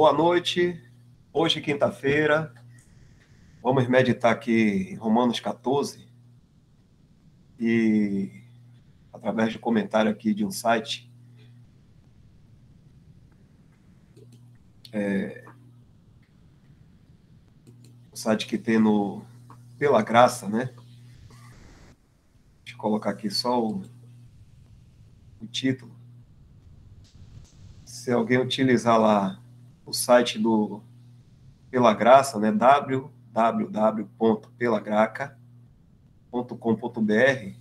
Boa noite. Hoje, quinta-feira, vamos meditar aqui em Romanos 14 e, através de comentário aqui de um site, o site que tem no Pela Graça, né? Deixa eu colocar aqui só o título. Se alguém utilizar lá o site do Pela Graça, né? www.pelagraca.com.br.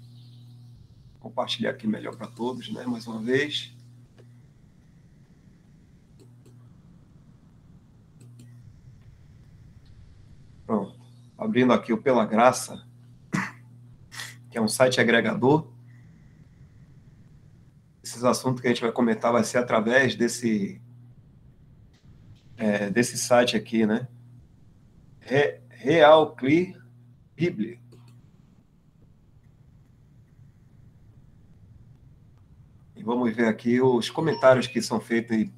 Compartilhar aqui melhor para todos, né? Mais uma vez. Pronto. Abrindo aqui o Pela Graça, que é um site agregador. Esses assuntos que a gente vai comentar vai ser através desse site aqui, né? Real Clear Bíblia. E vamos ver aqui os comentários que são feitos em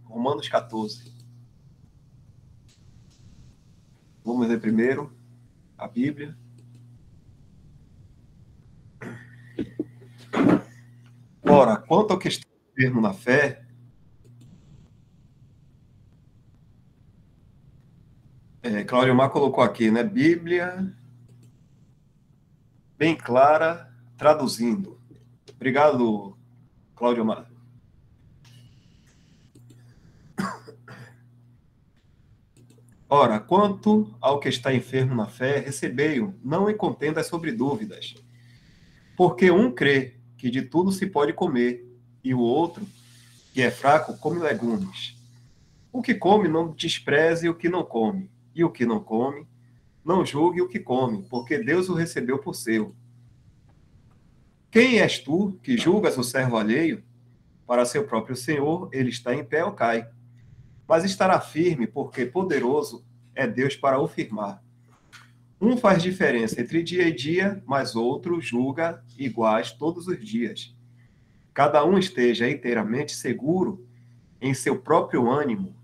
Romanos 14. Vamos ler primeiro a Bíblia. Ora, quanto ao que está firme na fé, Cláudio Mar colocou aqui, né? Bíblia bem clara, traduzindo. Obrigado, Cláudio Mar. Ora, quanto ao que está enfermo na fé, recebei-o, não em contendas sobre dúvidas. Porque um crê que de tudo se pode comer, e o outro, que é fraco, come legumes. O que come não despreze o que não come, e o que não come, não julgue o que come, porque Deus o recebeu por seu. Quem és tu que julgas o servo alheio? Para seu próprio Senhor, ele está em pé ou cai. Mas estará firme, porque poderoso é Deus para o firmar. Um faz diferença entre dia e dia, mas outro julga iguais todos os dias. Cada um esteja inteiramente seguro em seu próprio ânimo.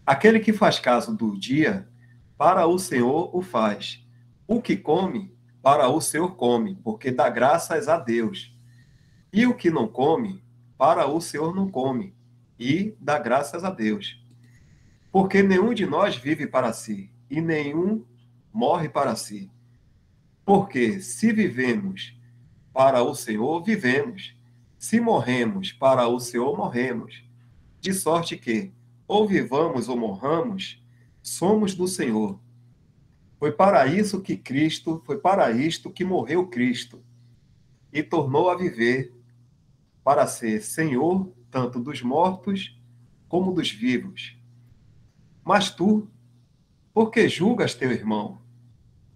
Aquele que faz caso do dia, para o Senhor o faz. O que come, para o Senhor come, porque dá graças a Deus. E o que não come, para o Senhor não come, e dá graças a Deus. Porque nenhum de nós vive para si, e nenhum morre para si. Porque se vivemos para o Senhor, vivemos. Se morremos para o Senhor, morremos. De sorte que, ou vivamos ou morramos, somos do Senhor. Foi para isto que morreu Cristo, e tornou a viver, para ser Senhor tanto dos mortos como dos vivos. Mas tu, por que julgas teu irmão?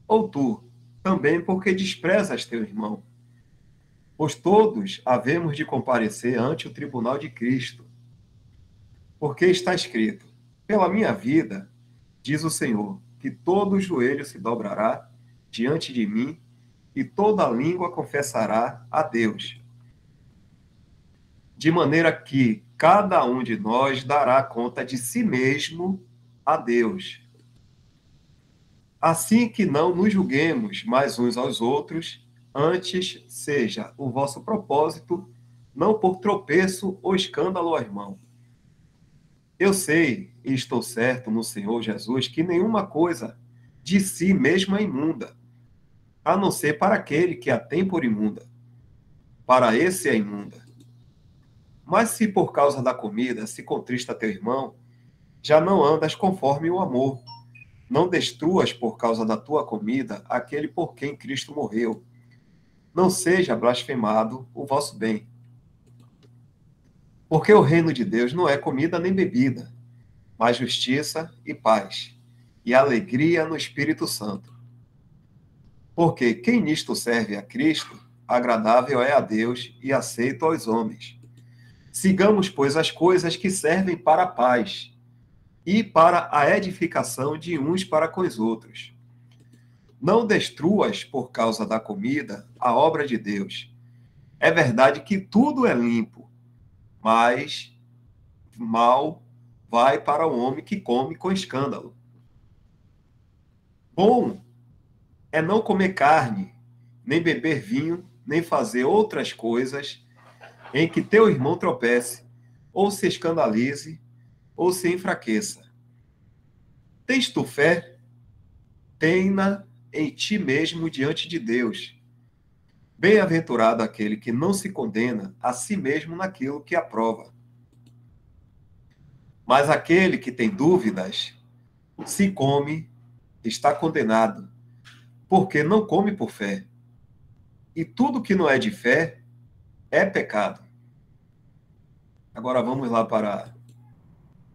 Ou tu, também porque desprezas teu irmão? Pois todos havemos de comparecer ante o tribunal de Cristo. Porque está escrito, pela minha vida, diz o Senhor, que todo joelho se dobrará diante de mim e toda língua confessará a Deus. De maneira que cada um de nós dará conta de si mesmo a Deus. Assim que não nos julguemos mais uns aos outros, antes seja o vosso propósito não por tropeço ou escândalo ao irmão. Eu sei e estou certo no Senhor Jesus que nenhuma coisa de si mesma é imunda, a não ser para aquele que a tem por imunda. Para esse é imunda. Mas se por causa da comida se contrista teu irmão, já não andas conforme o amor. Não destruas por causa da tua comida aquele por quem Cristo morreu. Não seja blasfemado o vosso bem. Porque o reino de Deus não é comida nem bebida, mas justiça e paz, e alegria no Espírito Santo. Porque quem nisto serve a Cristo, agradável é a Deus e aceito aos homens. Sigamos, pois, as coisas que servem para a paz e para a edificação de uns para com os outros. Não destruas, por causa da comida, a obra de Deus. É verdade que tudo é limpo, mas mal vai para o homem que come com escândalo. Bom é não comer carne, nem beber vinho, nem fazer outras coisas em que teu irmão tropece, ou se escandalize, ou se enfraqueça. Tens tu fé? Tenha em ti mesmo diante de Deus. Bem-aventurado aquele que não se condena a si mesmo naquilo que aprova. Mas aquele que tem dúvidas, se come, está condenado, porque não come por fé. E tudo que não é de fé é pecado. Agora vamos lá para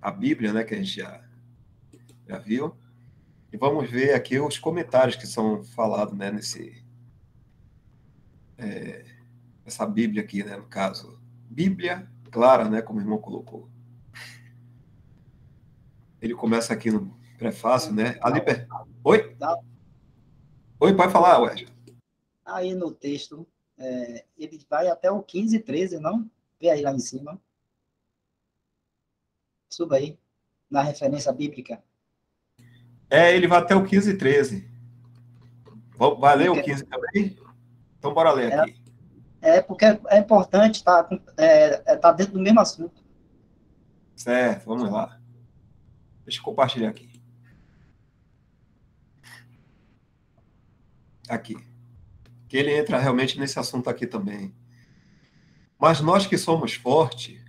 a Bíblia, né, que a gente já viu. E vamos ver aqui os comentários que são falados, né, nessa Bíblia aqui, né, no caso. Bíblia clara, né, como o irmão colocou. Ele começa aqui no prefácio, né? Oi? Oi, pode falar, Wesley. Aí no texto, ele vai até o 15 e 13, não? Vê aí lá em cima. Suba aí, na referência bíblica. Ele vai até o 15 e 13. Vai ler o 15 também? Então, bora ler aqui. Porque é importante, tá dentro do mesmo assunto. Certo, vamos lá. Deixa eu compartilhar aqui. Aqui. Que ele entra realmente nesse assunto aqui também. Mas nós que somos fortes,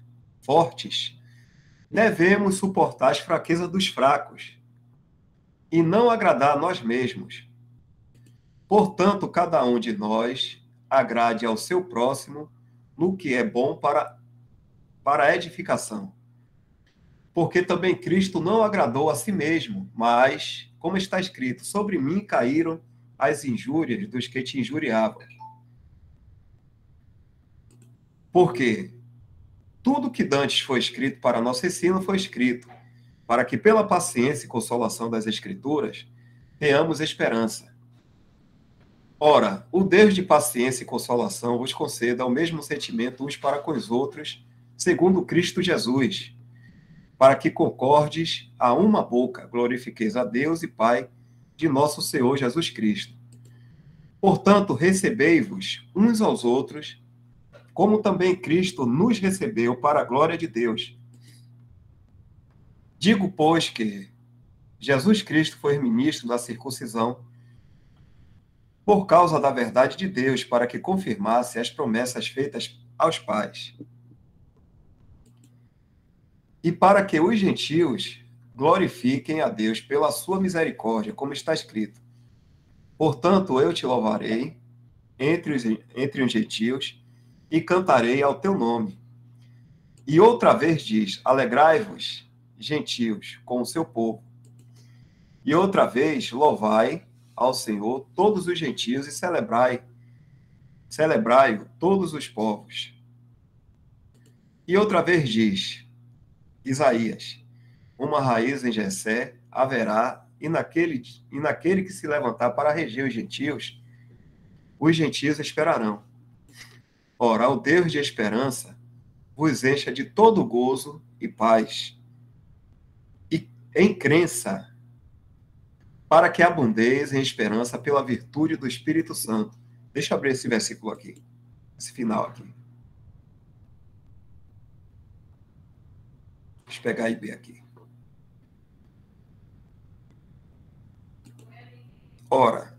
devemos suportar as fraquezas dos fracos e não agradar a nós mesmos. Portanto, cada um de nós agrade ao seu próximo no que é bom para a edificação. Porque também Cristo não agradou a si mesmo, mas, como está escrito, sobre mim caíram as injúrias dos que te injuriavam. Porque tudo que dantes foi escrito para nosso ensino foi escrito, para que pela paciência e consolação das Escrituras tenhamos esperança. Ora, o Deus de paciência e consolação vos conceda o mesmo sentimento uns para com os outros, segundo Cristo Jesus, para que concordes a uma boca, glorifiqueis a Deus e Pai de nosso Senhor Jesus Cristo. Portanto, recebei-vos uns aos outros, como também Cristo nos recebeu para a glória de Deus. Digo, pois, que Jesus Cristo foi ministro da circuncisão por causa da verdade de Deus, para que confirmasse as promessas feitas aos pais. E para que os gentios glorifiquem a Deus pela sua misericórdia, como está escrito. Portanto, eu te louvarei entre os gentios e cantarei ao teu nome. E outra vez diz, alegrai-vos, gentios, com o seu povo. E outra vez, louvai ao Senhor todos os gentios e celebrai-o todos os povos. E outra vez diz, Isaías, uma raiz em Jessé haverá, e naquele que se levantar para reger os gentios esperarão. Ora, o Deus de esperança vos encha de todo gozo e paz, e em crença, para que abundeis em esperança pela virtude do Espírito Santo. Deixa eu abrir esse versículo aqui, esse final aqui. Deixa eu pegar e ver aqui. Ora,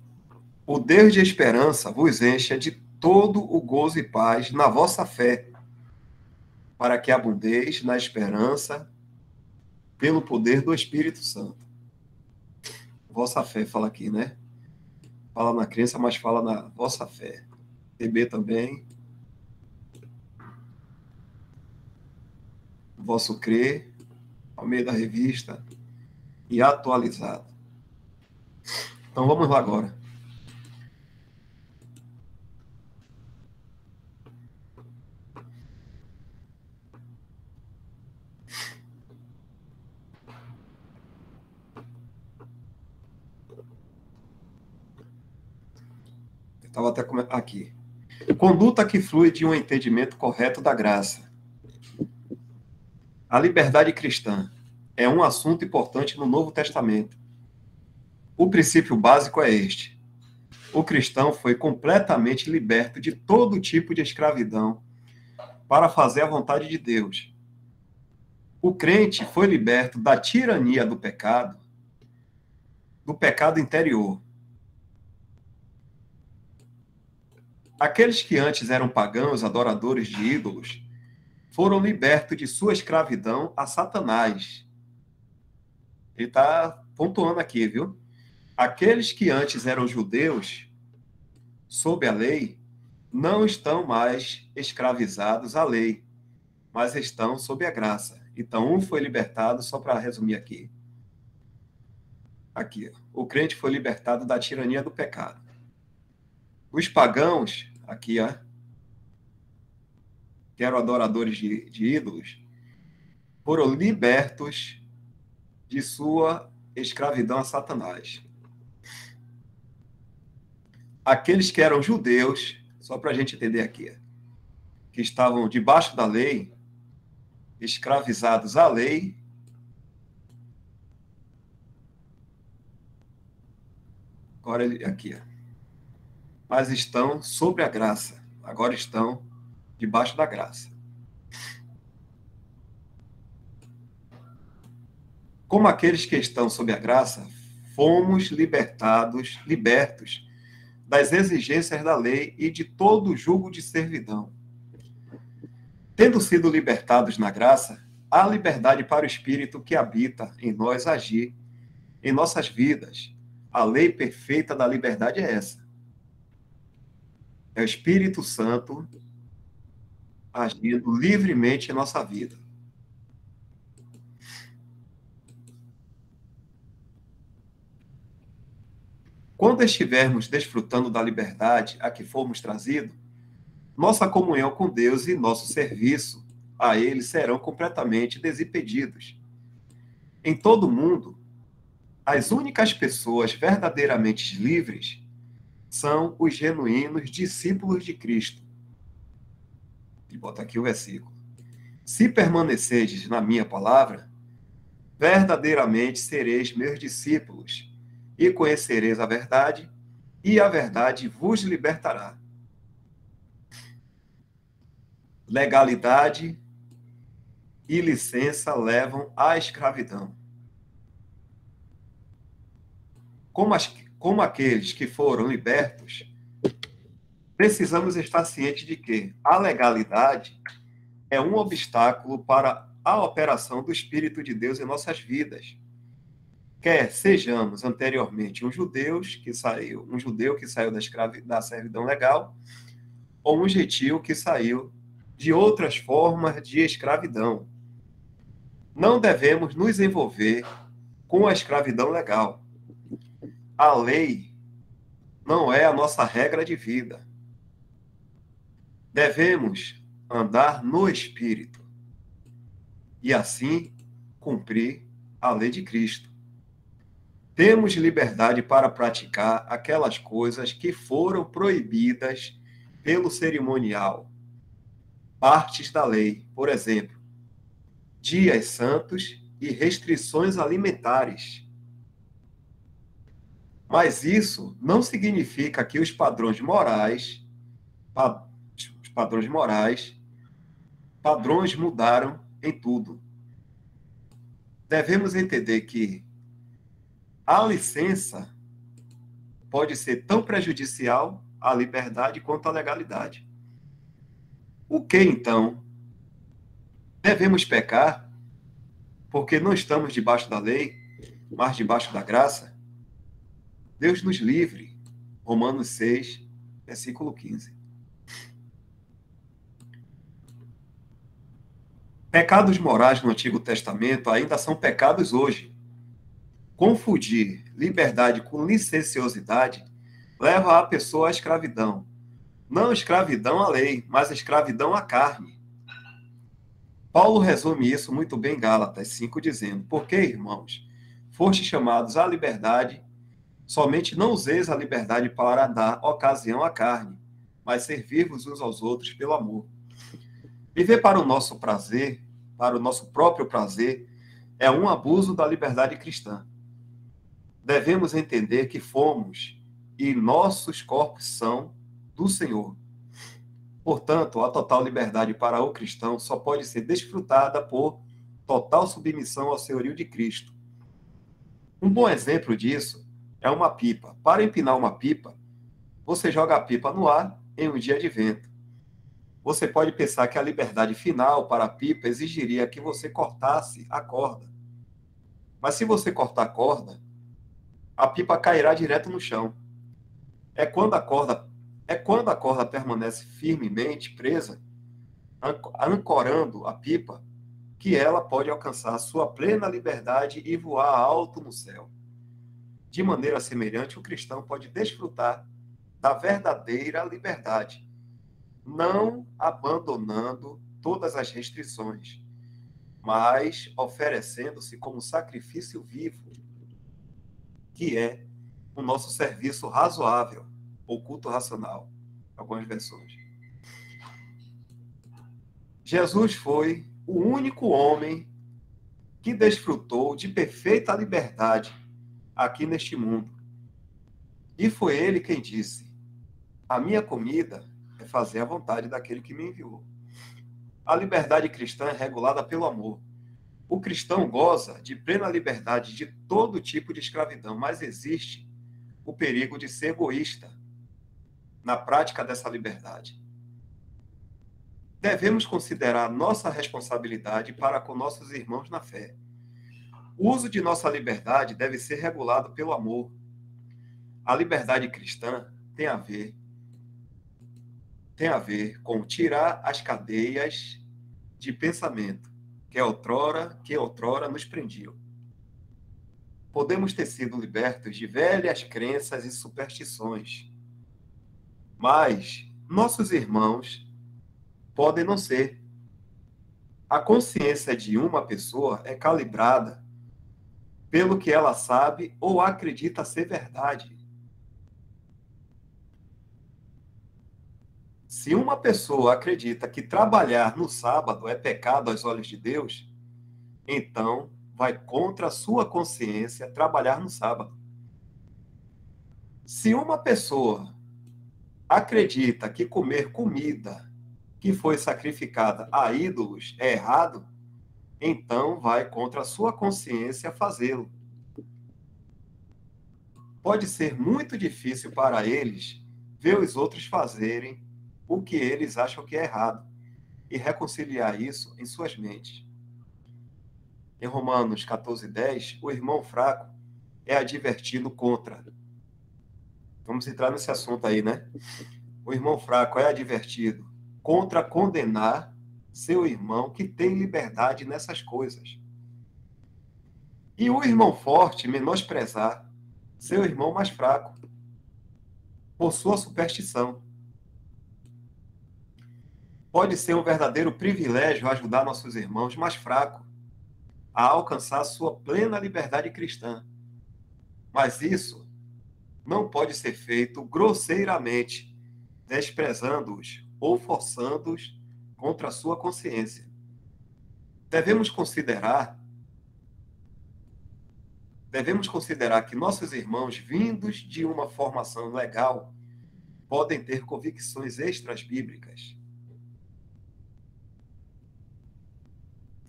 o Deus de esperança vos encha de todo o gozo e paz na vossa fé, para que abundeis na esperança pelo poder do Espírito Santo. Vossa fé, fala aqui, né? Fala na crença, mas fala na vossa fé. TB também. Vosso crer, ao meio da revista, e atualizado. Então vamos lá agora. Eu estava até comentando aqui. Conduta que flui de um entendimento correto da graça. A liberdade cristã é um assunto importante no Novo Testamento. O princípio básico é este: o cristão foi completamente liberto de todo tipo de escravidão para fazer a vontade de Deus. O crente foi liberto da tirania do pecado interior. Aqueles que antes eram pagãos, adoradores de ídolos, foram libertos de sua escravidão a Satanás. Ele está pontuando aqui, viu? Aqueles que antes eram judeus, sob a lei, não estão mais escravizados à lei, mas estão sob a graça. Então, um foi libertado, só para resumir aqui. Aqui, o crente foi libertado da tirania do pecado. Os pagãos, aqui, ó, que eram adoradores de ídolos, foram libertos de sua escravidão a Satanás. Aqueles que eram judeus, só para a gente entender aqui, que estavam debaixo da lei, escravizados à lei, agora aqui, mas estão sobre a graça, agora estão debaixo da graça. Como aqueles que estão sob a graça, fomos libertos das exigências da lei e de todo o jugo de servidão. Tendo sido libertados na graça, há liberdade para o Espírito que habita em nós agir em nossas vidas. A lei perfeita da liberdade é essa. É o Espírito Santo agindo livremente em nossa vida. Quando estivermos desfrutando da liberdade a que fomos trazidos, nossa comunhão com Deus e nosso serviço a Ele serão completamente desimpedidos. Em todo o mundo, as únicas pessoas verdadeiramente livres são os genuínos discípulos de Cristo. E bota aqui o versículo. Se permanecerdes na minha palavra, verdadeiramente sereis meus discípulos, e conhecereis a verdade, e a verdade vos libertará. Legalidade e licença levam à escravidão. Como aqueles que foram libertos, precisamos estar cientes de que a legalidade é um obstáculo para a operação do Espírito de Deus em nossas vidas. Quer sejamos anteriormente um judeu que saiu da servidão legal, ou um gentio que saiu de outras formas de escravidão. Não devemos nos envolver com a escravidão legal. A lei não é a nossa regra de vida. Devemos andar no Espírito e assim cumprir a lei de Cristo. Temos liberdade para praticar aquelas coisas que foram proibidas pelo cerimonial, partes da lei, por exemplo, dias santos e restrições alimentares. Mas isso não significa que os padrões morais mudaram em tudo. Devemos entender que a licença pode ser tão prejudicial à liberdade quanto à legalidade. O que, então? Devemos pecar porque não estamos debaixo da lei, mas debaixo da graça? Deus nos livre. Romanos 6, versículo 15. Pecados morais no Antigo Testamento ainda são pecados hoje. Confundir liberdade com licenciosidade leva a pessoa à escravidão. Não escravidão à lei, mas escravidão à carne. Paulo resume isso muito bem em Gálatas 5, dizendo: porque, irmãos, fostes chamados à liberdade, somente não useis a liberdade para dar ocasião à carne, mas servir-vos uns aos outros pelo amor. Viver para o nosso prazer, para o nosso próprio prazer, é um abuso da liberdade cristã. Devemos entender que fomos e nossos corpos são do Senhor. Portanto, a total liberdade para o cristão só pode ser desfrutada por total submissão ao senhorio de Cristo. Um bom exemplo disso é uma pipa. Para empinar uma pipa, você joga a pipa no ar em um dia de vento. Você pode pensar que a liberdade final para a pipa exigiria que você cortasse a corda. Mas se você cortar a corda, a pipa cairá direto no chão. É quando a corda permanece firmemente presa, ancorando a pipa, que ela pode alcançar sua plena liberdade e voar alto no céu. De maneira semelhante, o cristão pode desfrutar da verdadeira liberdade, não abandonando todas as restrições, mas oferecendo-se como sacrifício vivo, que é o nosso serviço razoável, ou culto racional, algumas versões. Jesus foi o único homem que desfrutou de perfeita liberdade aqui neste mundo. E foi ele quem disse: a minha comida é fazer a vontade daquele que me enviou. A liberdade cristã é regulada pelo amor. O cristão goza de plena liberdade de todo tipo de escravidão, mas existe o perigo de ser egoísta na prática dessa liberdade. Devemos considerar nossa responsabilidade para com nossos irmãos na fé. O uso de nossa liberdade deve ser regulado pelo amor. A liberdade cristã tem a ver com tirar as cadeias de pensamento que outrora nos prendiam. Podemos ter sido libertos de velhas crenças e superstições, mas nossos irmãos podem não ser. A consciência de uma pessoa é calibrada pelo que ela sabe ou acredita ser verdade. Se uma pessoa acredita que trabalhar no sábado é pecado aos olhos de Deus, então vai contra a sua consciência trabalhar no sábado. Se uma pessoa acredita que comer comida que foi sacrificada a ídolos é errado, então vai contra a sua consciência fazê-lo. Pode ser muito difícil para eles ver os outros fazerem o que eles acham que é errado e reconciliar isso em suas mentes. Em Romanos 14:10, o irmão fraco é advertido contra. Vamos entrar nesse assunto aí, né? O irmão fraco é advertido contra condenar seu irmão que tem liberdade nessas coisas. E o irmão forte menosprezar seu irmão mais fraco por sua superstição. Pode ser um verdadeiro privilégio ajudar nossos irmãos mais fracos a alcançar sua plena liberdade cristã. Mas isso não pode ser feito grosseiramente, desprezando-os ou forçando-os contra a sua consciência. Devemos considerar que nossos irmãos, vindos de uma formação legal, podem ter convicções extra-bíblicas.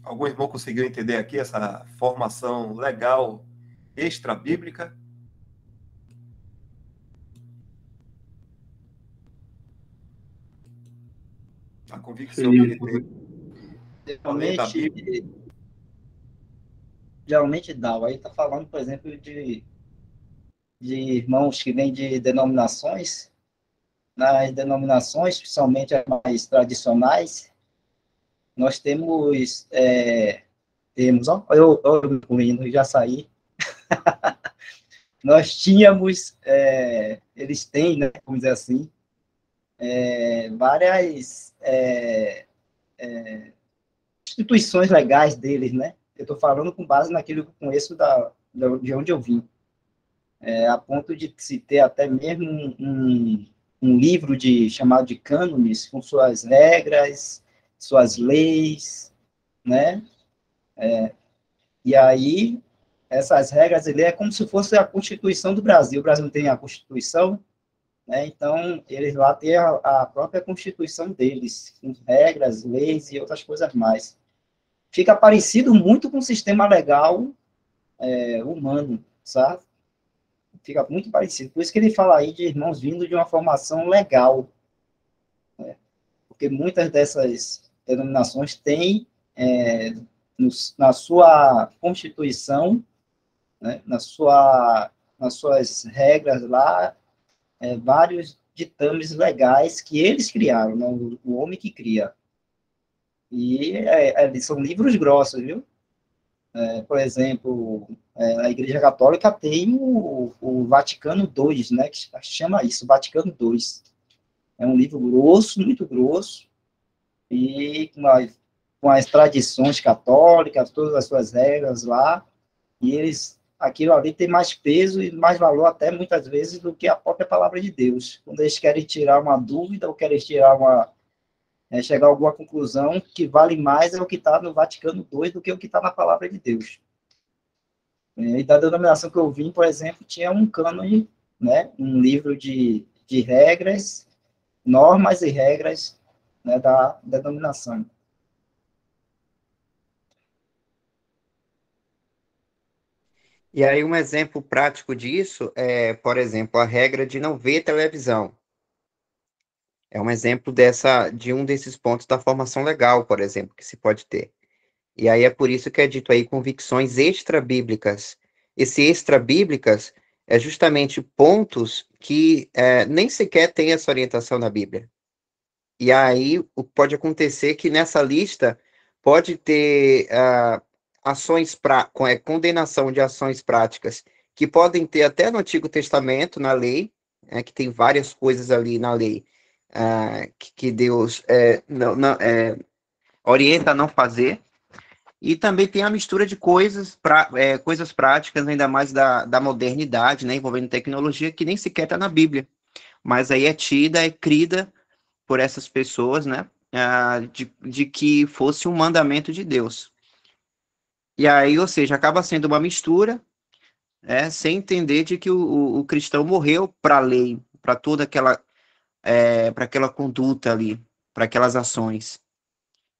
Algum irmão conseguiu entender aqui essa formação legal extra-bíblica? A convicção que ele tem. Geralmente dá. Aí está falando, por exemplo, de irmãos que vêm de denominações. Nas denominações, principalmente as mais tradicionais, nós temos, eu incluindo, já saí, nós tínhamos, eles têm, né, vamos dizer assim, várias instituições legais deles, né? Eu estou falando com base naquilo que eu conheço de onde eu vim, a ponto de se ter até mesmo um livro chamado de cânones, com suas regras, suas leis, né? E aí, essas regras, ele é como se fosse a Constituição do Brasil. O Brasil não tem a Constituição, né? Então, eles lá têm a própria Constituição deles, com regras, leis e outras coisas mais. Fica parecido muito com o sistema legal humano, sabe? Fica muito parecido. Por isso que ele fala aí de irmãos vindo de uma formação legal, né? Porque muitas dessas denominações têm, na sua Constituição, né, nas suas regras lá, vários ditames legais que eles criaram, né, o homem que cria. E são livros grossos, viu? Por exemplo, a Igreja Católica tem o Vaticano II, né, que chama isso, Vaticano II. É um livro grosso, muito grosso, e com as tradições católicas, todas as suas regras lá, e aquilo ali tem mais peso e mais valor até muitas vezes do que a própria palavra de Deus. Quando eles querem tirar uma dúvida ou querem chegar a alguma conclusão, que vale mais é o que está no Vaticano II do que o que está na palavra de Deus. E da denominação que eu vim, por exemplo, tinha um cânone, né, um livro de regras, normas e regras, né, da denominação. E aí um exemplo prático disso é, por exemplo, a regra de não ver televisão. É um exemplo de um desses pontos da formação legal, por exemplo, que se pode ter. E aí é por isso que é dito aí convicções extra-bíblicas. Esse extra-bíblicas é justamente pontos que nem sequer tem essa orientação na Bíblia. E aí pode acontecer que nessa lista pode ter condenação de ações práticas que podem ter até no Antigo Testamento, na lei, que tem várias coisas ali na lei que Deus orienta a não fazer. E também tem a mistura de coisas práticas, ainda mais da modernidade, né, envolvendo tecnologia, que nem sequer está na Bíblia. Mas aí é crida por essas pessoas, né, de que fosse um mandamento de Deus. E aí, ou seja, acaba sendo uma mistura, sem entender de que o cristão morreu para a lei, para toda para aquela conduta ali, para aquelas ações.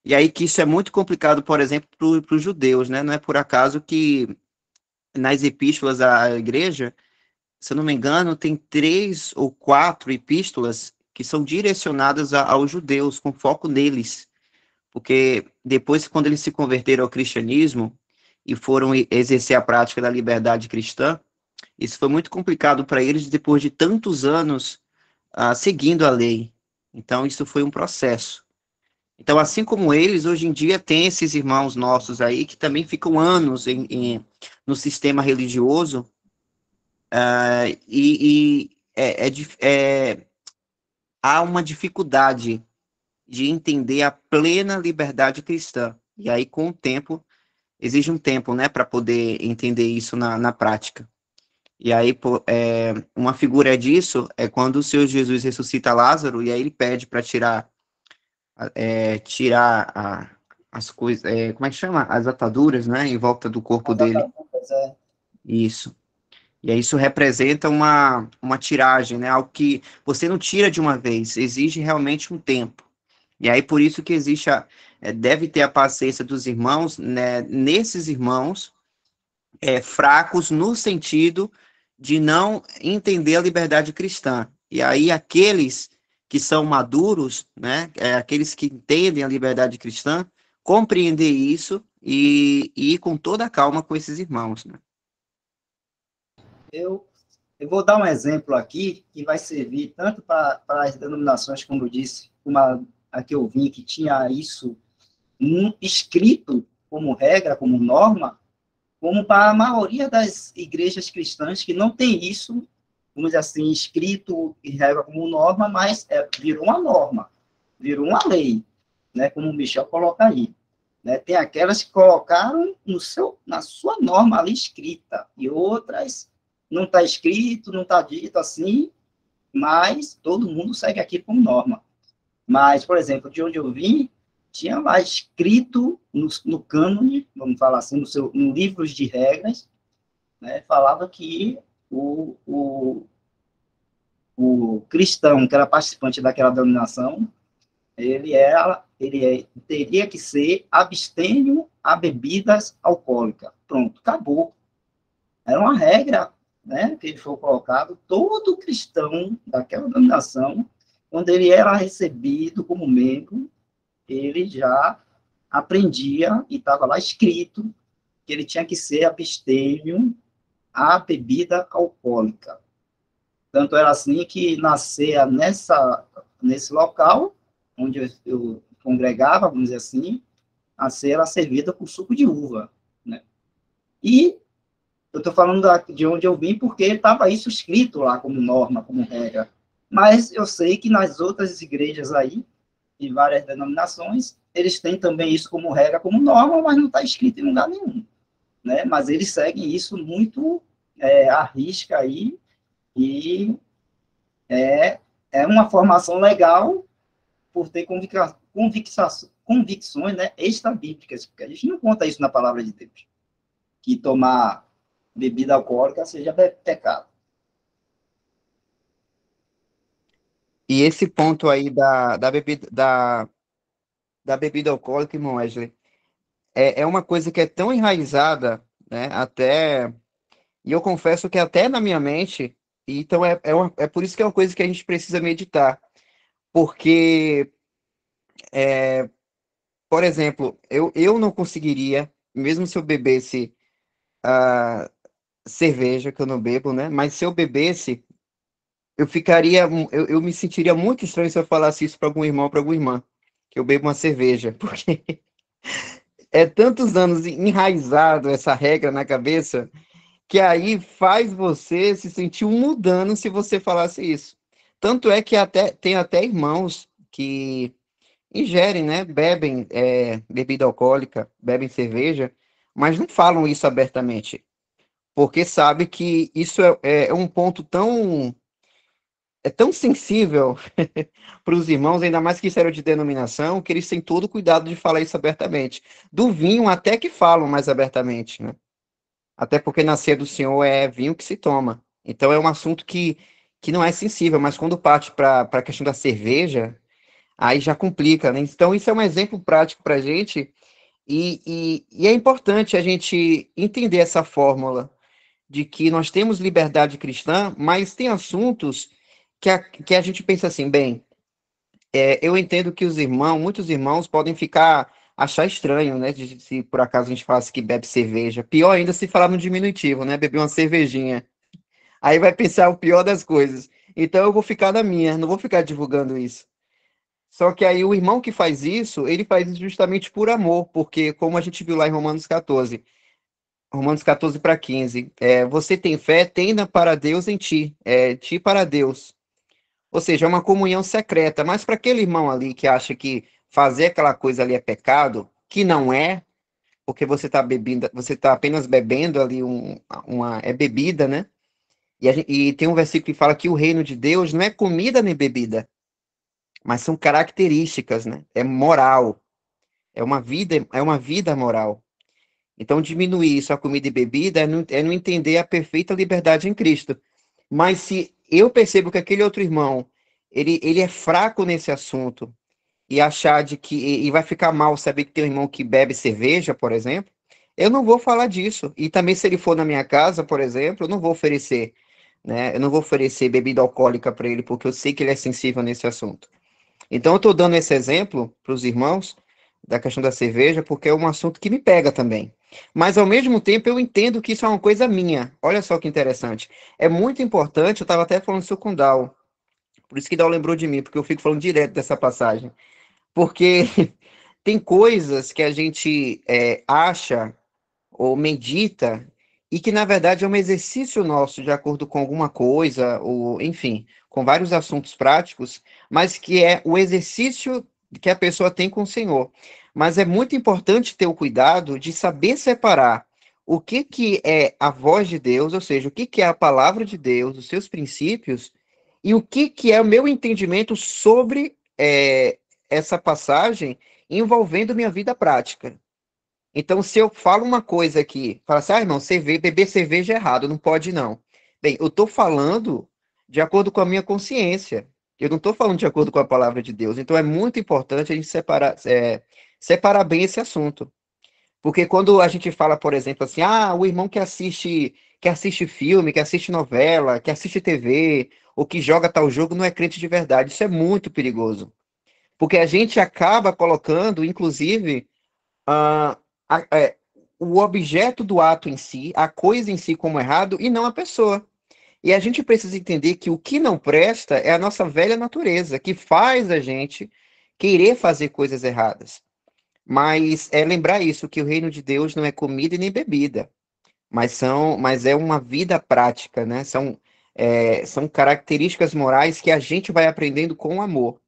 E aí que isso é muito complicado, por exemplo, para os judeus, né? Não é por acaso que nas epístolas à igreja, se eu não me engano, tem 3 ou 4 epístolas que são direcionadas aos judeus, com foco neles. Porque depois, quando eles se converteram ao cristianismo e foram exercer a prática da liberdade cristã, isso foi muito complicado para eles depois de tantos anos seguindo a lei. Então, isso foi um processo. Então, assim como eles, hoje em dia tem esses irmãos nossos aí que também ficam anos no sistema religioso há uma dificuldade de entender a plena liberdade cristã. E aí, com o tempo, exige um tempo, né, para poder entender isso na prática. E aí, uma figura disso é quando o Senhor Jesus ressuscita Lázaro e aí ele pede para tirar as coisas, como é que chama? As ataduras, né, em volta do corpo dele. Isso. E aí isso representa uma tiragem, né, algo que você não tira de uma vez, exige realmente um tempo. E aí por isso que deve ter a paciência dos irmãos, né, nesses irmãos fracos no sentido de não entender a liberdade cristã. E aí aqueles que são maduros, né, aqueles que entendem a liberdade cristã, compreender isso e ir com toda a calma com esses irmãos, né? Eu vou dar um exemplo aqui que vai servir tanto para as denominações, como eu disse, como a que eu vim, que tinha isso escrito como regra, como norma, como para a maioria das igrejas cristãs que não tem isso, vamos dizer assim, escrito e regra como norma, mas virou uma norma, virou uma lei, né, como o Michel coloca aí. Né? Tem aquelas que colocaram na sua norma ali escrita, e outras não está escrito, não está dito assim, mas todo mundo segue aqui como norma. Mas, por exemplo, de onde eu vim, tinha lá escrito no cânone, vamos falar assim, no livros de regras, né, falava que o cristão, que era participante daquela denominação, teria que ser abstêmio a bebidas alcoólicas. Pronto, acabou. Era uma regra, né, que ele foi colocado, todo cristão daquela denominação, quando ele era recebido como membro, ele já aprendia, e estava lá escrito, que ele tinha que ser abstêmio à bebida alcoólica. Tanto era assim que nascia nesse local, onde eu congregava, vamos dizer assim, a ser servida com suco de uva, né? E eu estou falando de onde eu vim porque estava isso escrito lá como norma, como regra. Mas eu sei que nas outras igrejas aí, em várias denominações, eles têm também isso como regra, como norma, mas não está escrito em lugar nenhum, né? Mas eles seguem isso muito à risca aí, e é uma formação legal por ter convicções, né, extra-bíblicas, porque a gente não conta isso na palavra de Deus, que tomar bebida alcoólica seja pecado. E esse ponto aí da bebida alcoólica, irmão Wesley, é uma coisa que é tão enraizada, né? Até. E eu confesso que até na minha mente, então é por isso que é uma coisa que a gente precisa meditar. Porque, por exemplo, eu não conseguiria, mesmo se eu bebesse a cerveja, que eu não bebo, né? Mas se eu bebesse, eu me sentiria muito estranho se eu falasse isso para algum irmão ou para alguma irmã, que eu bebo uma cerveja, porque é tantos anos enraizado essa regra na cabeça que aí faz você se sentir um mudando se você falasse isso. Tanto é que tem até irmãos que ingerem, né, bebem bebida alcoólica, bebem cerveja, mas não falam isso abertamente, porque sabe que isso é um ponto tão sensível para os irmãos, ainda mais que isso era de denominação, que eles têm todo o cuidado de falar isso abertamente. Do vinho até que falam mais abertamente, né? Até porque na ceia do Senhor é vinho que se toma. Então é um assunto que não é sensível, mas quando parte para a questão da cerveja, aí já complica, né? Então isso é um exemplo prático para a gente e é importante a gente entender essa fórmula de que nós temos liberdade cristã, mas tem assuntos que a gente pensa assim, bem, eu entendo que muitos irmãos podem achar estranho, né, se por acaso a gente falasse que bebe cerveja. Pior ainda se falar no diminutivo, né, beber uma cervejinha. Aí vai pensar o pior das coisas. Então eu vou ficar na minha, não vou ficar divulgando isso. Só que aí o irmão que faz isso, ele faz isso justamente por amor, porque como a gente viu lá em Romanos 14 para 15, você tem fé, tenha para Deus em ti, ti para Deus. Ou seja, é uma comunhão secreta. Mas para aquele irmão ali que acha que fazer aquela coisa ali é pecado, que não é, porque você está bebendo, você está apenas bebendo ali uma bebida, né? E tem um versículo que fala que o reino de Deus não é comida nem bebida, mas são características, né? É moral, é uma vida moral. Então, diminuir isso a comida e bebida é não entender a perfeita liberdade em Cristo. Mas se eu percebo que aquele outro irmão, ele é fraco nesse assunto, e achar e vai ficar mal saber que tem um irmão que bebe cerveja, por exemplo, eu não vou falar disso. E também se ele for na minha casa, por exemplo, eu não vou oferecer, né? Eu não vou oferecer bebida alcoólica para ele, porque eu sei que ele é sensível nesse assunto. Então, eu estou dando esse exemplo para os irmãos da questão da cerveja, porque é um assunto que me pega também. Mas, ao mesmo tempo, eu entendo que isso é uma coisa minha. Olha só que interessante. É muito importante, eu estava até falando isso com o Dal, por isso que Dal lembrou de mim, porque eu fico falando direto dessa passagem. Porque tem coisas que a gente acha ou medita e que, na verdade, é um exercício nosso de acordo com alguma coisa, ou, enfim, com vários assuntos práticos, mas que é o exercício que a pessoa tem com o Senhor. Mas é muito importante ter o cuidado de saber separar o que é a voz de Deus, ou seja, o que é a palavra de Deus, os seus princípios, e o que é o meu entendimento sobre essa passagem envolvendo minha vida prática. Então, se eu falo uma coisa aqui, fala assim, irmão, beber cerveja é errado, não pode não. Bem, eu estou falando de acordo com a minha consciência. Eu não estou falando de acordo com a palavra de Deus. Então, é muito importante a gente separar bem esse assunto. Porque quando a gente fala, por exemplo, assim, o irmão que assiste filme, que assiste novela, que assiste TV, ou que joga tal jogo, não é crente de verdade. Isso é muito perigoso. Porque a gente acaba colocando, inclusive, ah, o objeto do ato em si, a coisa em si como errado, e não a pessoa. E a gente precisa entender que o que não presta é a nossa velha natureza, que faz a gente querer fazer coisas erradas. Mas é lembrar isso, que o reino de Deus não é comida e nem bebida, mas é uma vida prática, né? São características morais que a gente vai aprendendo com o amor.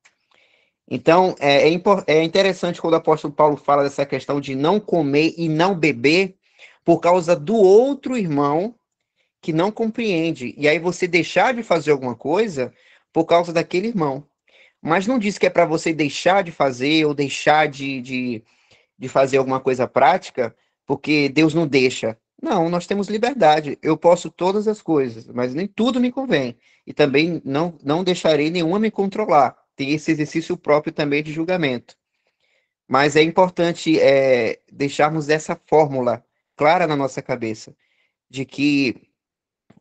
Então, é interessante quando o apóstolo Paulo fala dessa questão de não comer e não beber por causa do outro irmão que não compreende. E aí você deixar de fazer alguma coisa por causa daquele irmão. Mas não diz que é para você deixar de fazer ou deixar de fazer alguma coisa prática porque Deus não deixa. Não, nós temos liberdade. Eu posso todas as coisas, mas nem tudo me convém. E também não deixarei nenhuma me controlar. Tem esse exercício próprio também de julgamento. Mas é importante deixarmos essa fórmula clara na nossa cabeça, de que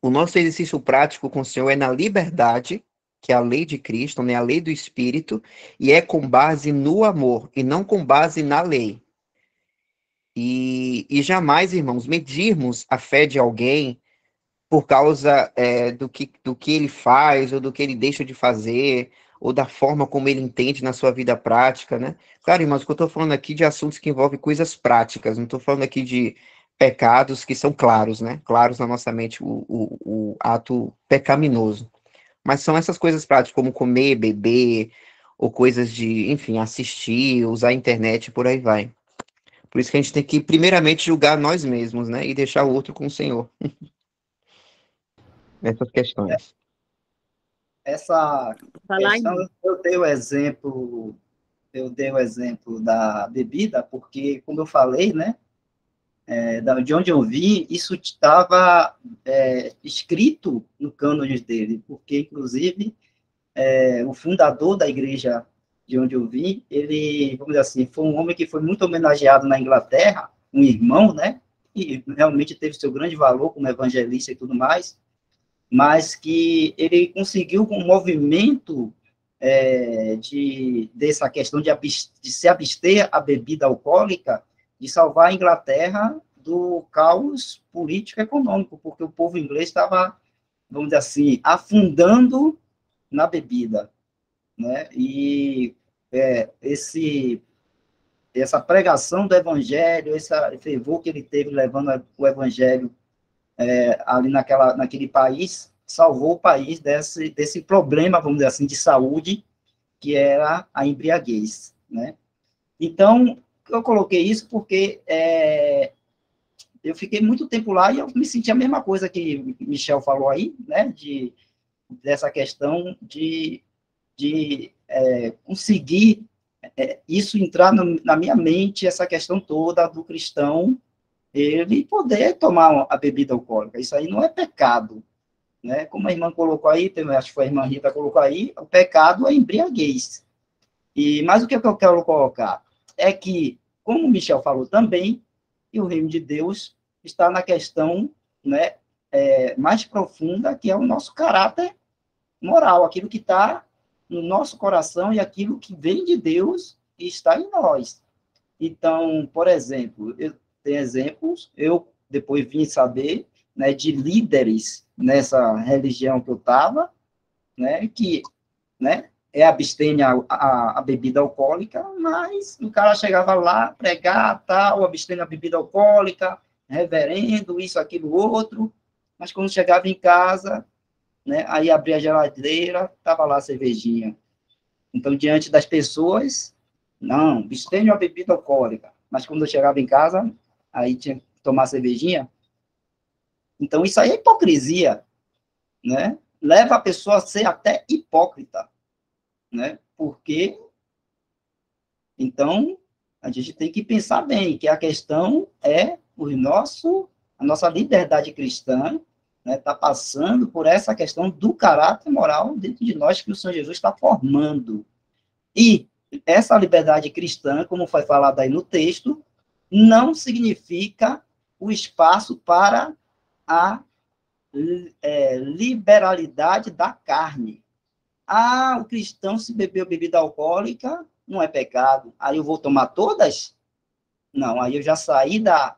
o nosso exercício prático com o Senhor é na liberdade, que é a lei de Cristo, né, a lei do Espírito, e é com base no amor, e não com base na lei. E jamais, irmãos, medirmos a fé de alguém por causa do que ele faz, ou do que ele deixa de fazer, ou da forma como ele entende na sua vida prática, né? Claro, irmãos, que eu estou falando aqui de assuntos que envolvem coisas práticas, não estou falando aqui de pecados que são claros, né? Claros na nossa mente, o ato pecaminoso. Mas são essas coisas práticas, como comer, beber, ou coisas de, enfim, assistir, usar a internet, por aí vai. Por isso que a gente tem que, primeiramente, julgar nós mesmos, né? E deixar o outro com o Senhor, nessas questões. Essa Falar questão, em eu dei o exemplo da bebida, porque, como eu falei, né, de onde eu vi, isso estava escrito no cânone dele, porque, inclusive, o fundador da igreja de onde eu vim, ele, vamos dizer assim, foi um homem que foi muito homenageado na Inglaterra, um irmão, né, e realmente teve seu grande valor como evangelista e tudo mais, mas que ele conseguiu com um movimento dessa questão de se abster a bebida alcoólica, de salvar a Inglaterra do caos político e econômico, porque o povo inglês estava, vamos dizer assim, afundando na bebida, né? E essa pregação do evangelho, esse fervor que ele teve levando o evangelho ali naquele país, salvou o país desse problema, vamos dizer assim, de saúde, que era a embriaguez, né? Então, eu coloquei isso porque eu fiquei muito tempo lá e eu me senti a mesma coisa que Michel falou aí, né? Dessa questão de conseguir isso entrar na minha mente, essa questão toda do cristão, ele poder tomar a bebida alcoólica. Isso aí não é pecado, né? Como a irmã colocou aí, acho que foi a irmã Rita colocou aí, o pecado é embriaguez. Mas o que eu quero colocar é que, como o Michel falou também, que o reino de Deus está na questão, né, mais profunda, que é o nosso caráter moral, aquilo que está no nosso coração e aquilo que vem de Deus e está em nós. Então, por exemplo, eu tenho exemplos, eu depois vim saber, né, de líderes nessa religião que eu estava, né, que, né, abstém a bebida alcoólica, mas o cara chegava lá, pregar, tal, abstém a bebida alcoólica, reverendo, isso, aquilo, outro, mas quando chegava em casa, né, aí abria a geladeira, estava lá a cervejinha. Então, diante das pessoas, não, abstenho a bebida alcoólica, mas quando eu chegava em casa, aí tinha que tomar cervejinha. Então, isso aí é hipocrisia, né? Leva a pessoa a ser até hipócrita, né? Porque, então, A gente tem que pensar bem, que a questão é a nossa liberdade cristã, né, está passando por essa questão do caráter moral dentro de nós que o Senhor Jesus está formando. E essa liberdade cristã, como foi falado aí no texto, não significa o espaço para a liberalidade da carne. Ah, o cristão, se bebeu bebida alcoólica, não é pecado. Aí eu vou tomar todas? Não, aí eu já saí da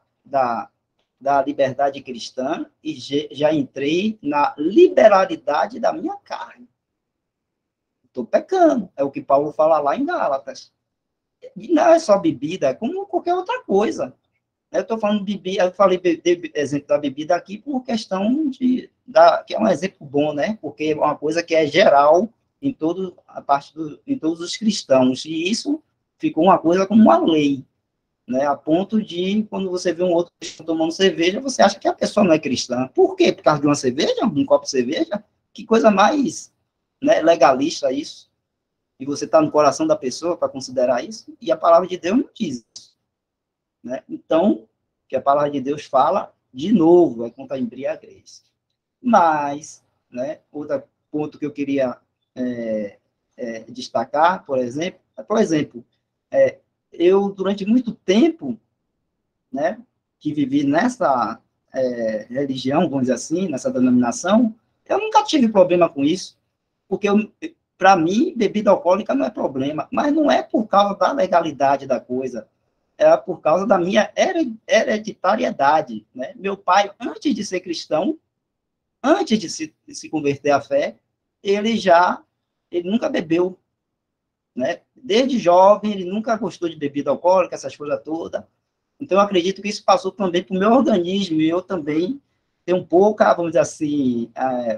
liberdade cristã e já entrei na liberalidade da minha carne. Estou pecando. É o que Paulo fala lá em Gálatas. E não é só bebida, é como qualquer outra coisa. Eu estou falando de bebida, eu falei exemplo da bebida aqui por questão que é um exemplo bom, né? Porque é uma coisa que é geral em em todos os cristãos. E isso ficou uma coisa como uma lei, né? A ponto de, quando você vê um outro cristão tomando cerveja, você acha que a pessoa não é cristã. Por quê? Por causa de uma cerveja? Um copo de cerveja? Que coisa mais, né, legalista isso. E você está no coração da pessoa para considerar isso. E a palavra de Deus não diz isso, né? Então, que a palavra de Deus fala, de novo, é contra a embriaguez. Mas, né, outro ponto que eu queria destacar, por exemplo, eu, durante muito tempo, né, que vivi nessa religião, vamos dizer assim, nessa denominação, eu nunca tive problema com isso, porque para mim, bebida alcoólica não é problema, mas não é por causa da legalidade da coisa, é por causa da minha hereditariedade, né? Meu pai, antes de ser cristão, antes de se converter à fé, ele nunca bebeu, né? Desde jovem, ele nunca gostou de bebida alcoólica, essas coisas todas. Então, eu acredito que isso passou também para o meu organismo, e eu também tenho pouca, vamos dizer assim,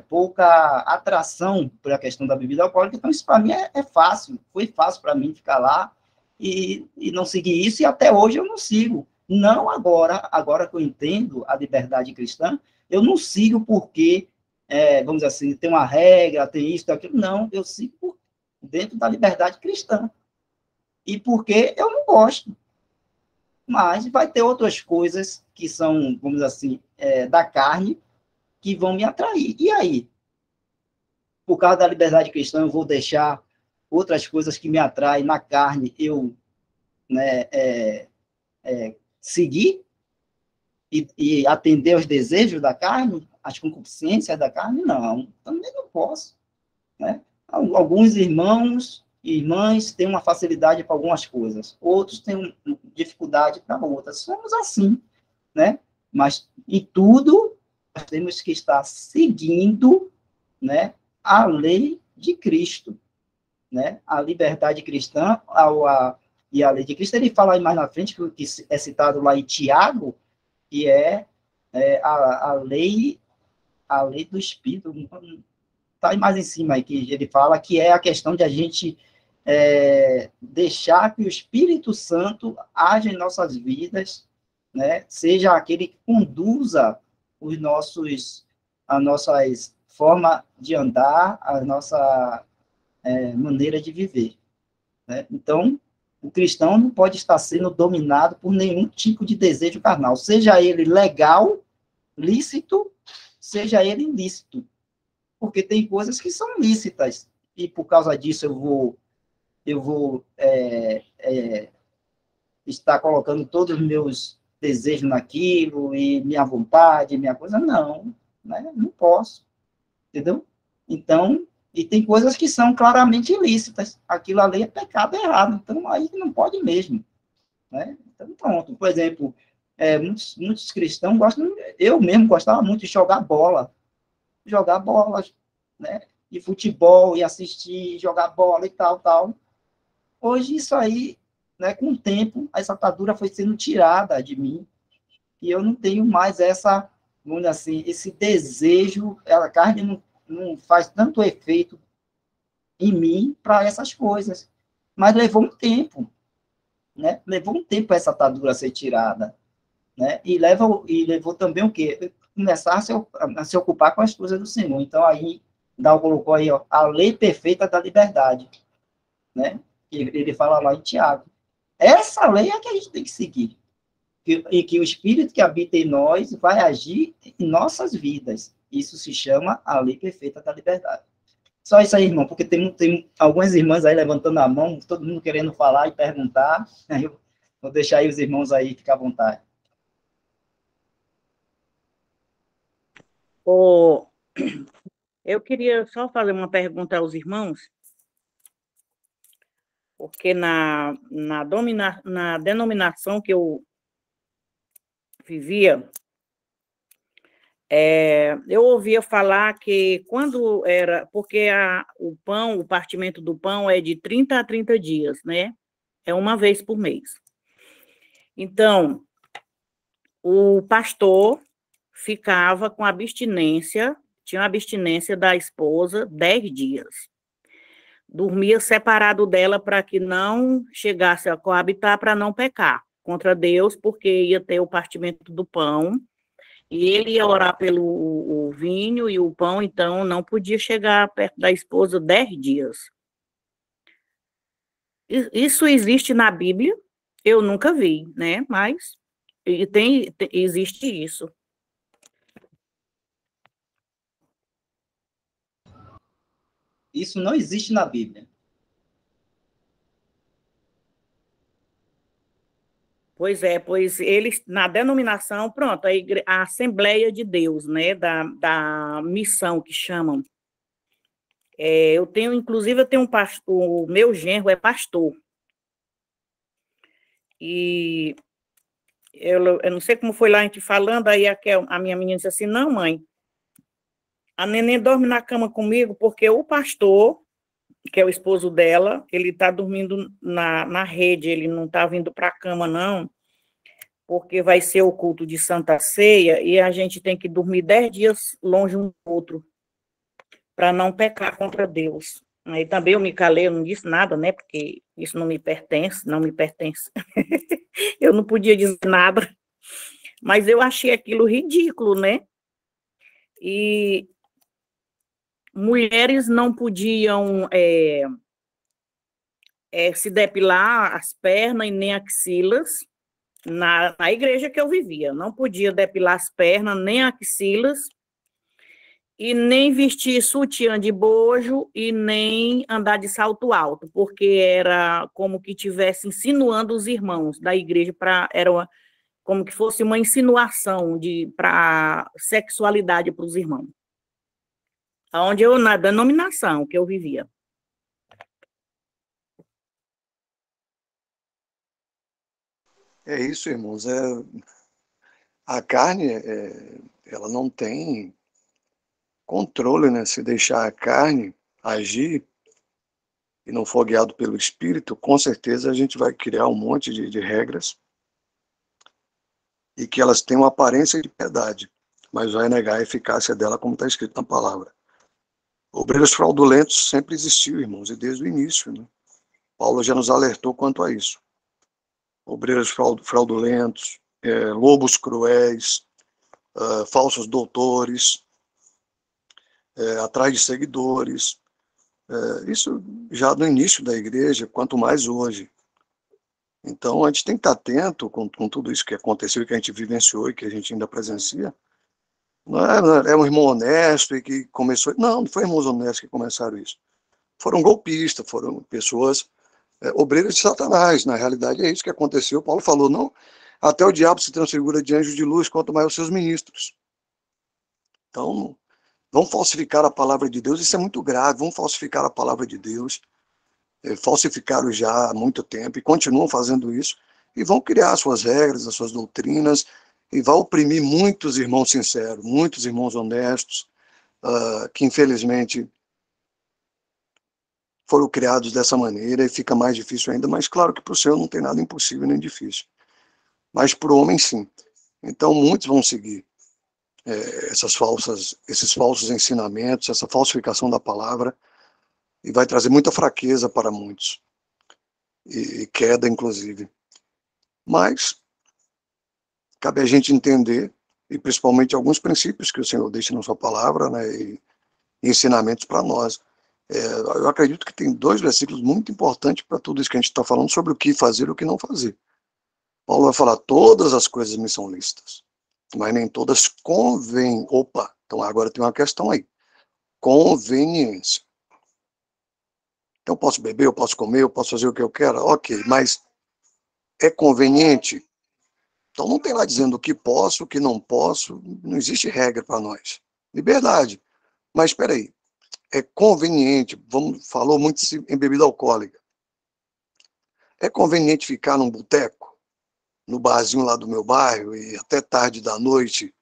pouca atração por a questão da bebida alcoólica. Então, isso para mim é fácil, foi fácil para mim ficar lá e não seguir isso, e até hoje eu não sigo. Não agora que eu entendo a liberdade cristã, eu não sigo porque, vamos dizer assim, tem uma regra, tem isso, tem aquilo. Não, eu sigo dentro da liberdade cristã. E porque eu não gosto. Mas vai ter outras coisas que são, vamos dizer assim, da carne, que vão me atrair. E aí? Por causa da liberdade cristã, eu vou deixar outras coisas que me atraem na carne, eu, né, seguir e atender aos desejos da carne, às concupiscências da carne? Não, também não posso, né? Alguns irmãos e irmãs têm uma facilidade para algumas coisas, outros têm dificuldade para outras. Somos assim, né? Mas em tudo nós temos que estar seguindo, né, a lei de Cristo, né? A liberdade cristã e a lei de Cristo. Ele fala aí mais na frente, que é citado lá em Tiago, que a lei do Espírito. Está mais em cima aí, que ele fala que é a questão de a gente deixar que o Espírito Santo age em nossas vidas, né? Seja aquele que conduza a nossa forma de andar, a nossa maneira de viver, né? Então, o cristão não pode estar sendo dominado por nenhum tipo de desejo carnal, seja ele legal, lícito, seja ele ilícito, porque tem coisas que são lícitas, e por causa disso eu vou estar colocando todos os meus desejos naquilo, e minha vontade, minha coisa, não, né? Não posso, entendeu? Então, e tem coisas que são claramente ilícitas, aquilo ali é pecado errado, então aí não pode mesmo, né? Então, pronto, por exemplo, muitos cristãos gostam, eu mesmo gostava muito de jogar bola, né? De futebol, e assistir, jogar bola e tal. Hoje isso aí, né, com o tempo, essa atadura foi sendo tirada de mim, e eu não tenho mais vamos dizer assim, esse desejo, a carne não faz tanto efeito em mim para essas coisas. Mas levou um tempo, né? Levou um tempo essa atadura a ser tirada, né? E levou também o quê? Começar a se ocupar com as coisas do Senhor. Então, aí, Dal colocou aí, ó, a lei perfeita da liberdade, né? Ele fala lá em Tiago. Essa lei é que a gente tem que seguir. E que o Espírito que habita em nós vai agir em nossas vidas. Isso se chama a lei perfeita da liberdade. Só isso aí, irmão, porque tem algumas irmãs aí levantando a mão, todo mundo querendo falar e perguntar. Aí eu vou deixar aí os irmãos aí ficar à vontade. Eu queria só fazer uma pergunta aos irmãos, porque na denominação que eu vivia, eu ouvia falar que quando era, porque o partimento do pão é de 30 a 30 dias, né? É uma vez por mês. Então, o pastor ficava com abstinência, tinha abstinência da esposa 10 dias. Dormia separado dela para que não chegasse a coabitar, para não pecar contra Deus, porque ia ter o partimento do pão, e ele ia orar pelo o vinho e o pão, então não podia chegar perto da esposa 10 dias. Isso existe na Bíblia? Eu nunca vi, né? Mas existe isso. Isso não existe na Bíblia. Pois é, pois eles, na denominação, pronto, a Assembleia de Deus, né, da missão que chamam. Inclusive, eu tenho um pastor, o meu genro é pastor. E eu não sei como foi lá a gente falando, aí a minha menina disse assim, não, mãe, a neném dorme na cama comigo porque o pastor, que é o esposo dela, ele está dormindo na rede, ele não está vindo para a cama, não, porque vai ser o culto de Santa Ceia e a gente tem que dormir 10 dias longe um do outro, para não pecar contra Deus. Aí também eu me calei, eu não disse nada, né, porque isso não me pertence, não me pertence. Eu não podia dizer nada, mas eu achei aquilo ridículo, né? E mulheres não podiam se depilar as pernas e nem axilas, na igreja que eu vivia, não podia depilar as pernas, nem axilas, e nem vestir sutiã de bojo, e nem andar de salto alto, porque era como que tivesse insinuando os irmãos da igreja, como que fosse uma insinuação para sexualidade para os irmãos. Na denominação que eu vivia. É isso, irmãos. A carne, ela não tem controle, né? Se deixar a carne agir e não for guiado pelo Espírito, com certeza a gente vai criar um monte de regras e que elas têm uma aparência de piedade, mas vai negar a eficácia dela, como está escrito na palavra. Obreiros fraudulentos sempre existiu, irmãos, e desde o início, né? Paulo já nos alertou quanto a isso. Obreiros fraudulentos, lobos cruéis, falsos doutores, atrás de seguidores. Isso já no início da igreja, quanto mais hoje. Então, a gente tem que estar atento com tudo isso que aconteceu e que a gente vivenciou e que a gente ainda presencia. Não é um irmão honesto e que começou... Não foi irmãos honestos que começaram isso. Foram golpistas, foram pessoas obreiras de Satanás. Na realidade, é isso que aconteceu. Paulo falou, não, até o diabo se transfigura de anjo de luz, quanto mais os seus ministros. Então, vão falsificar a palavra de Deus, isso é muito grave, vão falsificar a palavra de Deus, falsificaram já há muito tempo e continuam fazendo isso, e vão criar as suas regras, as suas doutrinas, e vão oprimir muitos irmãos sinceros, muitos irmãos honestos, que infelizmente foram criados dessa maneira, e fica mais difícil ainda, mas claro que para o Senhor não tem nada impossível nem difícil, mas para o homem sim. Então muitos vão seguir esses falsos ensinamentos, essa falsificação da palavra, e vai trazer muita fraqueza para muitos, e queda inclusive. Mas cabe a gente entender, e principalmente alguns princípios que o Senhor deixa na sua palavra, né, e ensinamentos para nós. Eu acredito que tem 2 versículos muito importantes para tudo isso que a gente está falando sobre o que fazer e o que não fazer. Paulo vai falar, todas as coisas me são lícitas, mas nem todas convêm. Opa, então agora tem uma questão aí. Conveniência. Então eu posso beber, eu posso comer, eu posso fazer o que eu quero, ok, mas é conveniente? Então não tem lá dizendo o que posso, o que não posso, não existe regra para nós. Liberdade. Mas espera aí, é conveniente, falou muito em bebida alcoólica. É conveniente ficar num boteco, no barzinho lá do meu bairro, e até tarde da noite,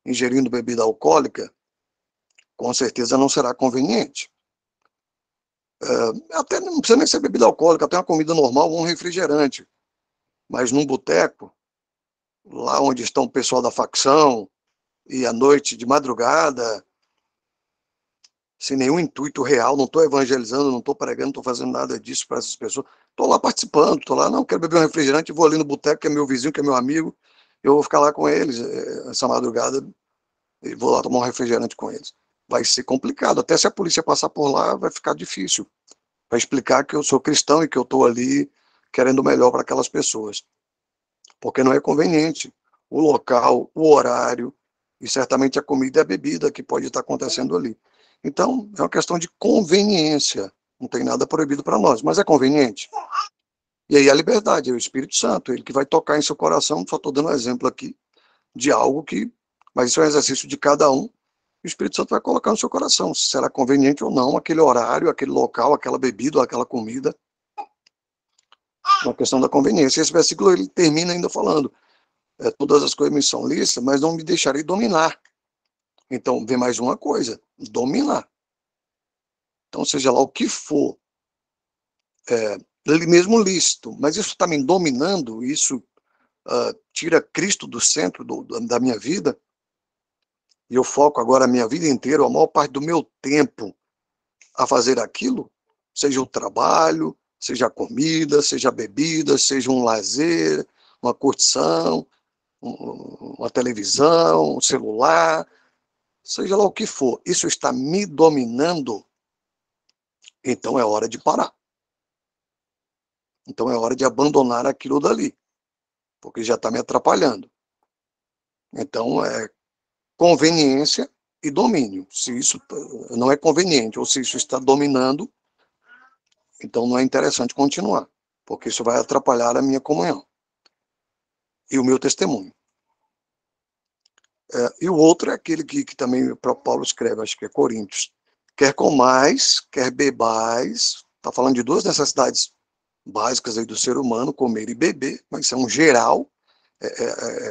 ingerindo bebida alcoólica? Com certeza não será conveniente. Até não precisa nem ser bebida alcoólica, até uma comida normal ou um refrigerante. Mas num boteco, lá onde estão o pessoal da facção, e à noite, de madrugada, sem nenhum intuito real, não estou evangelizando, não estou pregando, não estou fazendo nada disso para essas pessoas. Estou lá participando, estou lá, não, quero beber um refrigerante, vou ali no boteco, que é meu vizinho, que é meu amigo, eu vou ficar lá com eles essa madrugada, e vou lá tomar um refrigerante com eles. Vai ser complicado, até se a polícia passar por lá, vai ficar difícil, para explicar que eu sou cristão e que eu estou ali querendo o melhor para aquelas pessoas. Porque não é conveniente o local, o horário, e certamente a comida e a bebida que pode estar acontecendo ali. Então, é uma questão de conveniência. Não tem nada proibido para nós, mas é conveniente. E aí a liberdade, é o Espírito Santo, ele que vai tocar em seu coração. Só estou dando um exemplo aqui de algo que, mas isso é um exercício de cada um. O Espírito Santo vai colocar no seu coração se será conveniente ou não aquele horário, aquele local, aquela bebida, aquela comida. Uma questão da conveniência. Esse versículo ele termina ainda falando: todas as coisas me são lícitas, mas não me deixarei dominar. Então, vem mais uma coisa: dominar. Então, seja lá o que for, mesmo lícito, mas isso está me dominando, isso tira Cristo do centro da minha vida, e eu foco agora a minha vida inteira, a maior parte do meu tempo, a fazer aquilo, seja o trabalho, seja a comida, seja a bebida, seja um lazer, uma curtição, uma televisão, um celular, seja lá o que for, isso está me dominando, então é hora de parar. Então é hora de abandonar aquilo dali, porque já está me atrapalhando. Então é conveniência e domínio. Se isso não é conveniente, ou se isso está dominando, então não é interessante continuar, porque isso vai atrapalhar a minha comunhão e o meu testemunho. E o outro é aquele que também o próprio Paulo escreve, acho que é Coríntios. Quer comais, quer bebais, está falando de 2 necessidades básicas aí do ser humano, comer e beber, mas isso é um geral,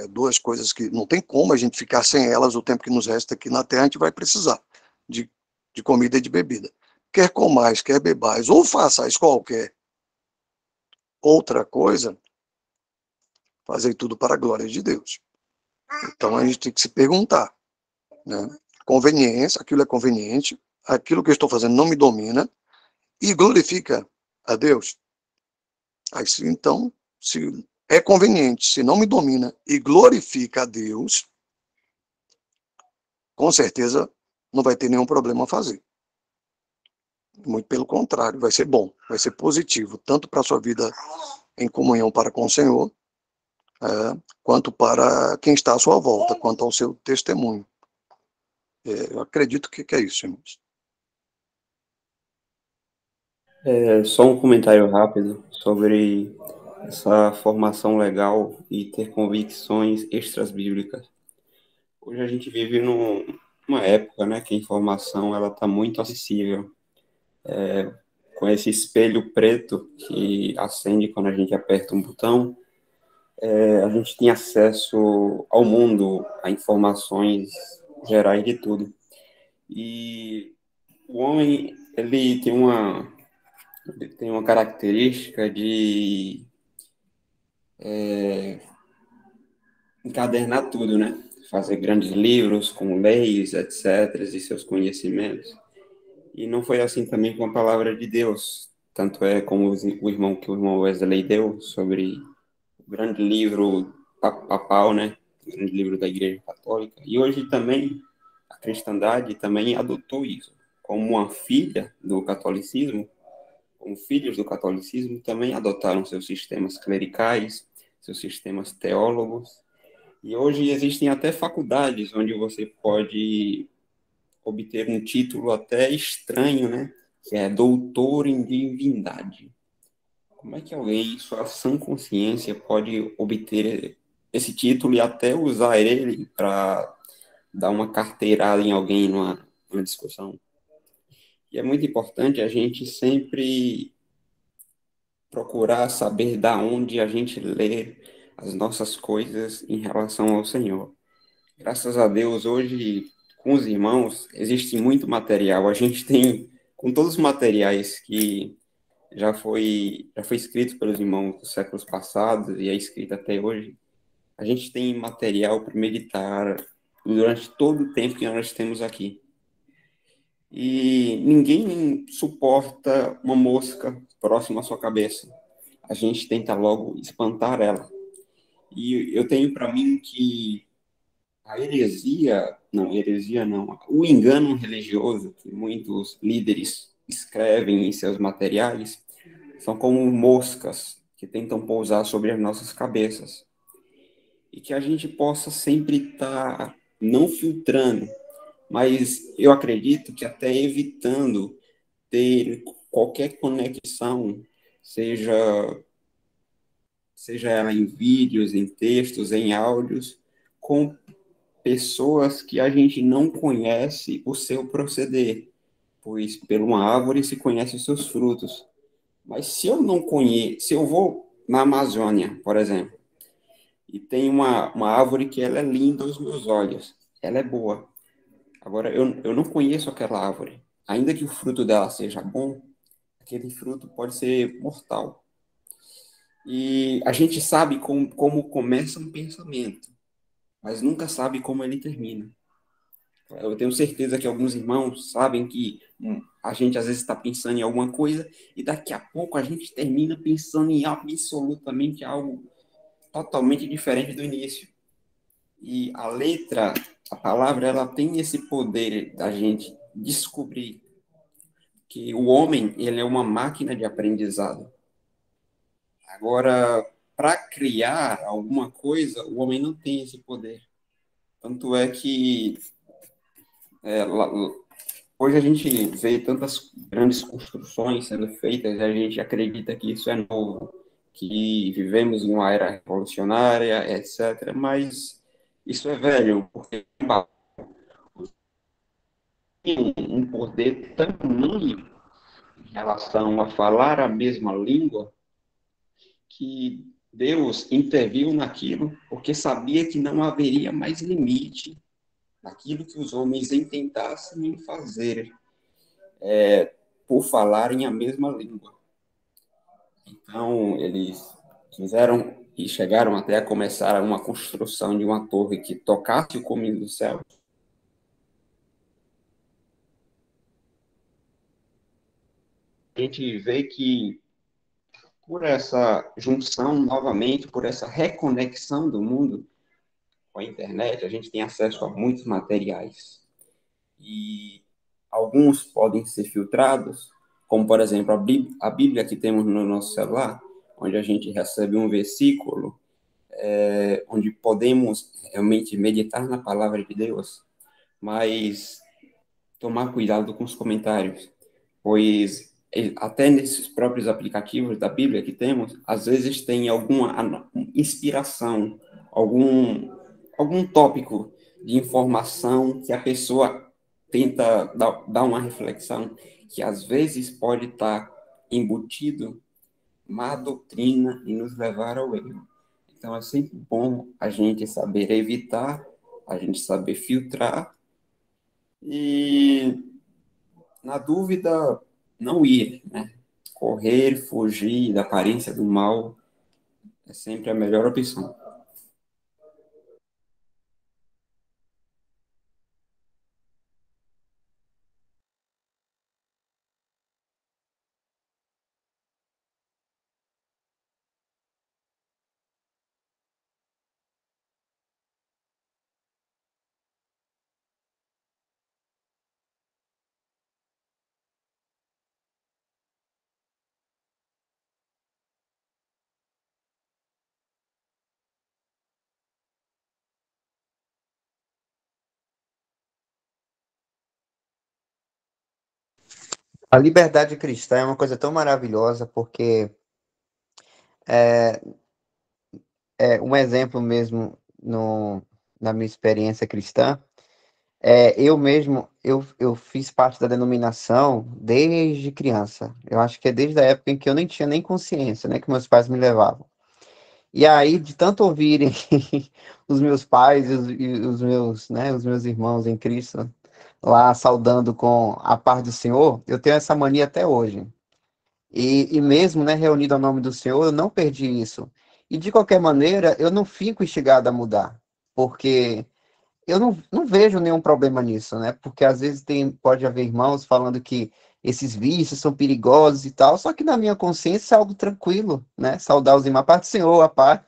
2 coisas que não tem como a gente ficar sem elas o tempo que nos resta aqui na Terra, a gente vai precisar de comida e de bebida. Quer comais, quer bebais, ou façais qualquer outra coisa, fazei tudo para a glória de Deus. Então a gente tem que se perguntar, né? Conveniência, aquilo é conveniente, aquilo que eu estou fazendo não me domina e glorifica a Deus. Aí, então, se é conveniente, se não me domina e glorifica a Deus, com certeza não vai ter nenhum problema a fazer. Muito pelo contrário, vai ser bom, vai ser positivo, tanto para a sua vida em comunhão para com o Senhor, quanto para quem está à sua volta, quanto ao seu testemunho. Eu acredito que é isso, irmãos. Só um comentário rápido sobre essa formação legal e ter convicções extras bíblicas. Hoje a gente vive numa época, né, que a informação ela está muito acessível, com esse espelho preto que acende quando a gente aperta um botão. A gente tem acesso ao mundo, a informações gerais de tudo. E o homem, ele tem uma característica de encadernar tudo, né? Fazer grandes livros com leis, etc., e seus conhecimentos. E não foi assim também com a palavra de Deus. Tanto é como o irmão Wesley deu sobre o grande livro papal, né? O grande livro da Igreja Católica. E hoje também a cristandade também adotou isso. como uma filha do catolicismo, como filhos do catolicismo, também adotaram seus sistemas clericais, seus sistemas teólogos, e hoje existem até faculdades onde você pode obter um título até estranho, né? Que é doutor em divindade. Como é que alguém, em sua sã consciência, pode obter esse título e até usar ele para dar uma carteirada em alguém numa discussão? E é muito importante a gente sempre procurar saber da onde a gente lê as nossas coisas em relação ao Senhor. Graças a Deus, hoje, com os irmãos, existe muito material. A gente tem, com todos os materiais que já foi escrito pelos irmãos dos séculos passados e é escrito até hoje, a gente tem material para meditar durante todo o tempo que nós temos aqui. E ninguém suporta uma mosca próxima à sua cabeça. A gente tenta logo espantar ela. E eu tenho para mim que a heresia não, o engano religioso que muitos líderes escrevem em seus materiais são como moscas que tentam pousar sobre as nossas cabeças. E que a gente possa sempre estar não filtrando, mas eu acredito que até evitando ter qualquer conexão, seja ela em vídeos, em textos, em áudios, com pessoas que a gente não conhece o seu proceder, pois pela uma árvore se conhece os seus frutos. Mas se eu não conheço, se eu vou na Amazônia, por exemplo, e tem uma árvore que ela é linda aos meus olhos, ela é boa. Agora, eu não conheço aquela árvore. Ainda que o fruto dela seja bom, aquele fruto pode ser mortal. E a gente sabe como começa um pensamento, mas nunca sabe como ele termina. Eu tenho certeza que alguns irmãos sabem que a gente às vezes está pensando em alguma coisa e daqui a pouco a gente termina pensando em absolutamente algo totalmente diferente do início. E a letra, a palavra, ela tem esse poder da gente descobrir que o homem, ele é uma máquina de aprendizado. Agora, para criar alguma coisa, o homem não tem esse poder. Tanto é que hoje a gente vê tantas grandes construções sendo feitas e a gente acredita que isso é novo, que vivemos em uma era revolucionária, etc. Mas isso é velho, porque tem um poder tamanho em relação a falar a mesma língua que Deus interviu naquilo porque sabia que não haveria mais limite naquilo que os homens intentassem fazer por falarem a mesma língua. Então, eles fizeram e chegaram até a começar uma construção de uma torre que tocasse o caminho do céu. A gente vê que por essa junção novamente, por essa reconexão do mundo com a internet, a gente tem acesso a muitos materiais. E alguns podem ser filtrados, como, por exemplo, a Bíblia que temos no nosso celular, onde a gente recebe um versículo, onde podemos realmente meditar na palavra de Deus, mas tomar cuidado com os comentários, pois até nesses próprios aplicativos da Bíblia que temos, às vezes tem alguma inspiração, algum tópico de informação que a pessoa tenta dar uma reflexão, que às vezes pode estar embutido má doutrina e nos levar ao erro. Então é sempre bom a gente saber evitar, a gente saber filtrar e, na dúvida, não ir, né? Correr, fugir da aparência do mal é sempre a melhor opção. A liberdade cristã é uma coisa tão maravilhosa, porque é, é um exemplo mesmo na minha experiência cristã. Eu mesmo, eu fiz parte da denominação desde criança. Eu acho que é desde a época em que eu nem tinha nem consciência, né, que meus pais me levavam. E aí, de tanto ouvirem os meus pais e os meus, né, os meus irmãos em Cristo lá saudando com a paz do Senhor, eu tenho essa mania até hoje. E mesmo, né, reunido ao nome do Senhor, eu não perdi isso. E de qualquer maneira, eu não fico instigado a mudar, porque eu não vejo nenhum problema nisso, né? Porque às vezes pode haver irmãos falando que esses vícios são perigosos e tal, só que na minha consciência é algo tranquilo, né? Saudar os irmãos, a paz do Senhor, a paz.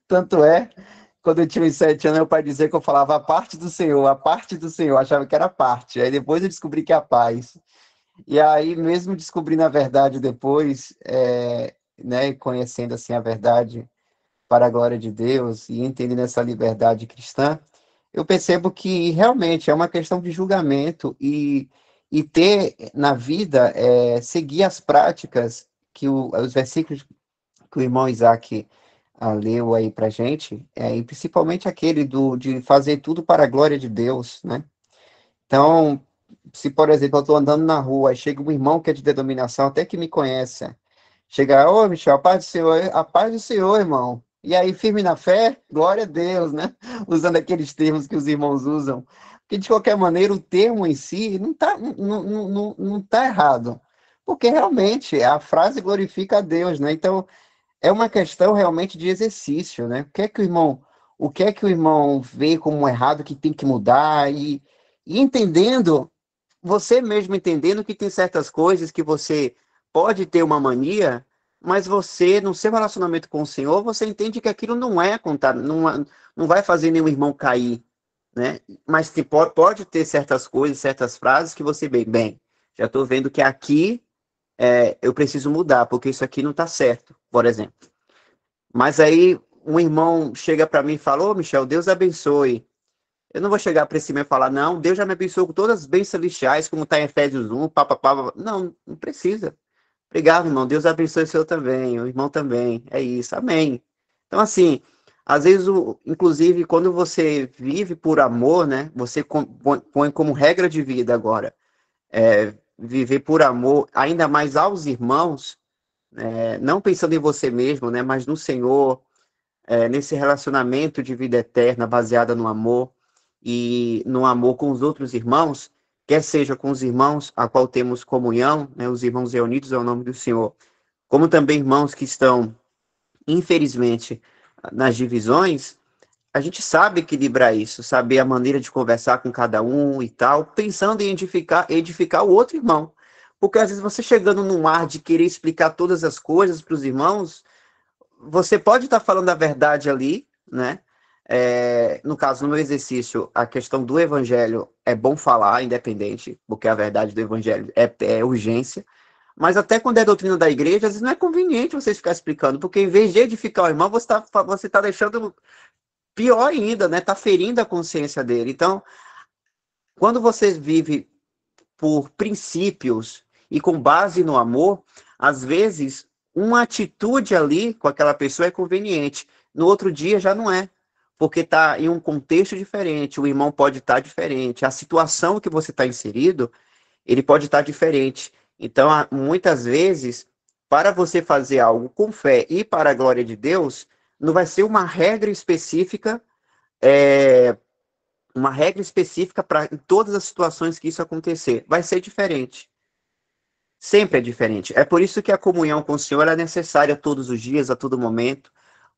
Tanto é, quando eu tinha uns 7 anos, meu pai dizia que eu falava a parte do Senhor, a parte do Senhor, eu achava que era parte. Aí depois eu descobri que é a paz. E aí, mesmo descobrindo a verdade depois, né, conhecendo assim a verdade para a glória de Deus e entendendo essa liberdade cristã, eu percebo que realmente é uma questão de julgamento e ter na vida, seguir as práticas que os versículos que o irmão Isaac leu aí para gente, e principalmente aquele de fazer tudo para a glória de Deus, né? Então, se, por exemplo, eu estou andando na rua, aí chega um irmão que é de denominação, até que me conhece, chega, ô Michel, a paz do Senhor, irmão. E aí, firme na fé, glória a Deus, né? Usando aqueles termos que os irmãos usam. Porque, de qualquer maneira, o termo em si não tá errado. Porque, realmente, a frase glorifica a Deus, né? Então, é uma questão realmente de exercício, né? O que é que o irmão vê como errado que tem que mudar e entendendo, você mesmo entendendo que tem certas coisas que você pode ter uma mania, mas você, no seu relacionamento com o Senhor, você entende que aquilo não é contar, não vai fazer nenhum irmão cair, né? Mas pode ter certas coisas, certas frases que você, bem, já estou vendo que aqui eu preciso mudar, porque isso aqui não está certo, por exemplo. Mas aí um irmão chega para mim e fala, ô Michel, Deus abençoe. Eu não vou chegar para esse irmão e falar, não, Deus já me abençoou com todas as bênçãos celestiais, como está em Efésios 1, papapá. Não, não precisa. Obrigado, irmão. Deus abençoe o seu também, o irmão também. É isso, amém. Então, assim, às vezes, inclusive, quando você vive por amor, né, você põe como regra de vida agora, viver por amor, ainda mais aos irmãos, não pensando em você mesmo, né, mas no Senhor, nesse relacionamento de vida eterna baseada no amor e no amor com os outros irmãos, quer seja com os irmãos a qual temos comunhão, né, os irmãos reunidos ao nome do Senhor, como também irmãos que estão, infelizmente, nas divisões, a gente sabe equilibrar isso, saber a maneira de conversar com cada um e tal, pensando em edificar o outro irmão. Porque às vezes você chegando num ar de querer explicar todas as coisas para os irmãos, você pode estar falando a verdade ali, né? No caso, no meu exercício, a questão do evangelho é bom falar, independente, porque a verdade do evangelho é urgência, mas até quando é doutrina da igreja, às vezes não é conveniente você ficar explicando, porque em vez de edificar o irmão, você tá deixando pior ainda, né? Tá ferindo a consciência dele. Então, quando você vive por princípios e com base no amor, às vezes uma atitude ali com aquela pessoa é conveniente, no outro dia já não é, porque está em um contexto diferente, o irmão pode estar diferente, a situação que você está inserido, ele pode estar diferente. Então, muitas vezes, para você fazer algo com fé e para a glória de Deus, não vai ser uma regra específica para em todas as situações que isso acontecer. Vai ser diferente. Sempre é diferente. É por isso que a comunhão com o Senhor é necessária todos os dias, a todo momento,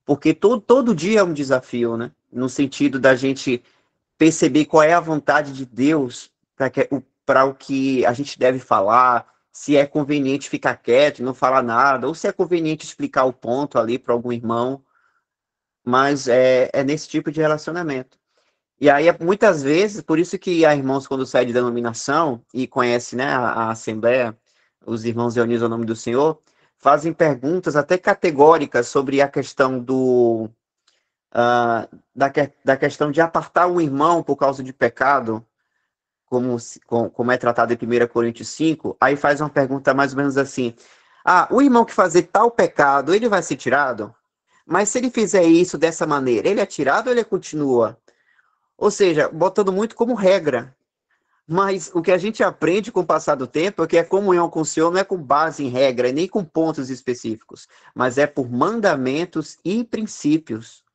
porque todo dia é um desafio, né? No sentido da gente perceber qual é a vontade de Deus para o que a gente deve falar, se é conveniente ficar quieto e não falar nada, ou se é conveniente explicar o ponto ali para algum irmão, mas é nesse tipo de relacionamento. E aí, muitas vezes, por isso que há irmãos, quando saem de denominação e conhecem, né, a Assembleia, os irmãos reunidos ao nome do Senhor, fazem perguntas até categóricas sobre a questão da questão de apartar um irmão por causa de pecado, como é tratado em 1 Coríntios 5, aí faz uma pergunta mais ou menos assim: o irmão que fazer tal pecado, ele vai ser tirado? Mas se ele fizer isso dessa maneira, ele é tirado ou ele continua? Ou seja, botando muito como regra. Mas o que a gente aprende com o passar do tempo é que a comunhão com o Senhor não é com base em regra, nem com pontos específicos, mas é por mandamentos e princípios.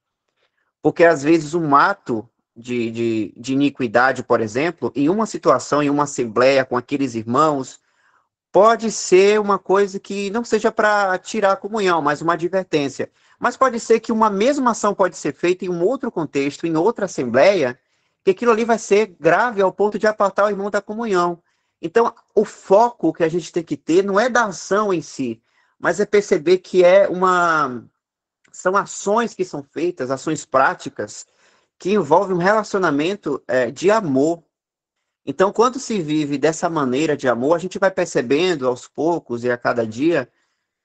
Porque às vezes um ato de iniquidade, por exemplo, em uma situação, em uma assembleia com aqueles irmãos, pode ser uma coisa que não seja para tirar a comunhão, mas uma advertência. Mas pode ser que uma mesma ação pode ser feita em um outro contexto, em outra assembleia, que aquilo ali vai ser grave ao ponto de apartar o irmão da comunhão. Então, o foco que a gente tem que ter não é da ação em si, mas é perceber que são ações que são feitas, ações práticas, que envolvem um relacionamento de amor. Então, quando se vive dessa maneira de amor, a gente vai percebendo aos poucos e a cada dia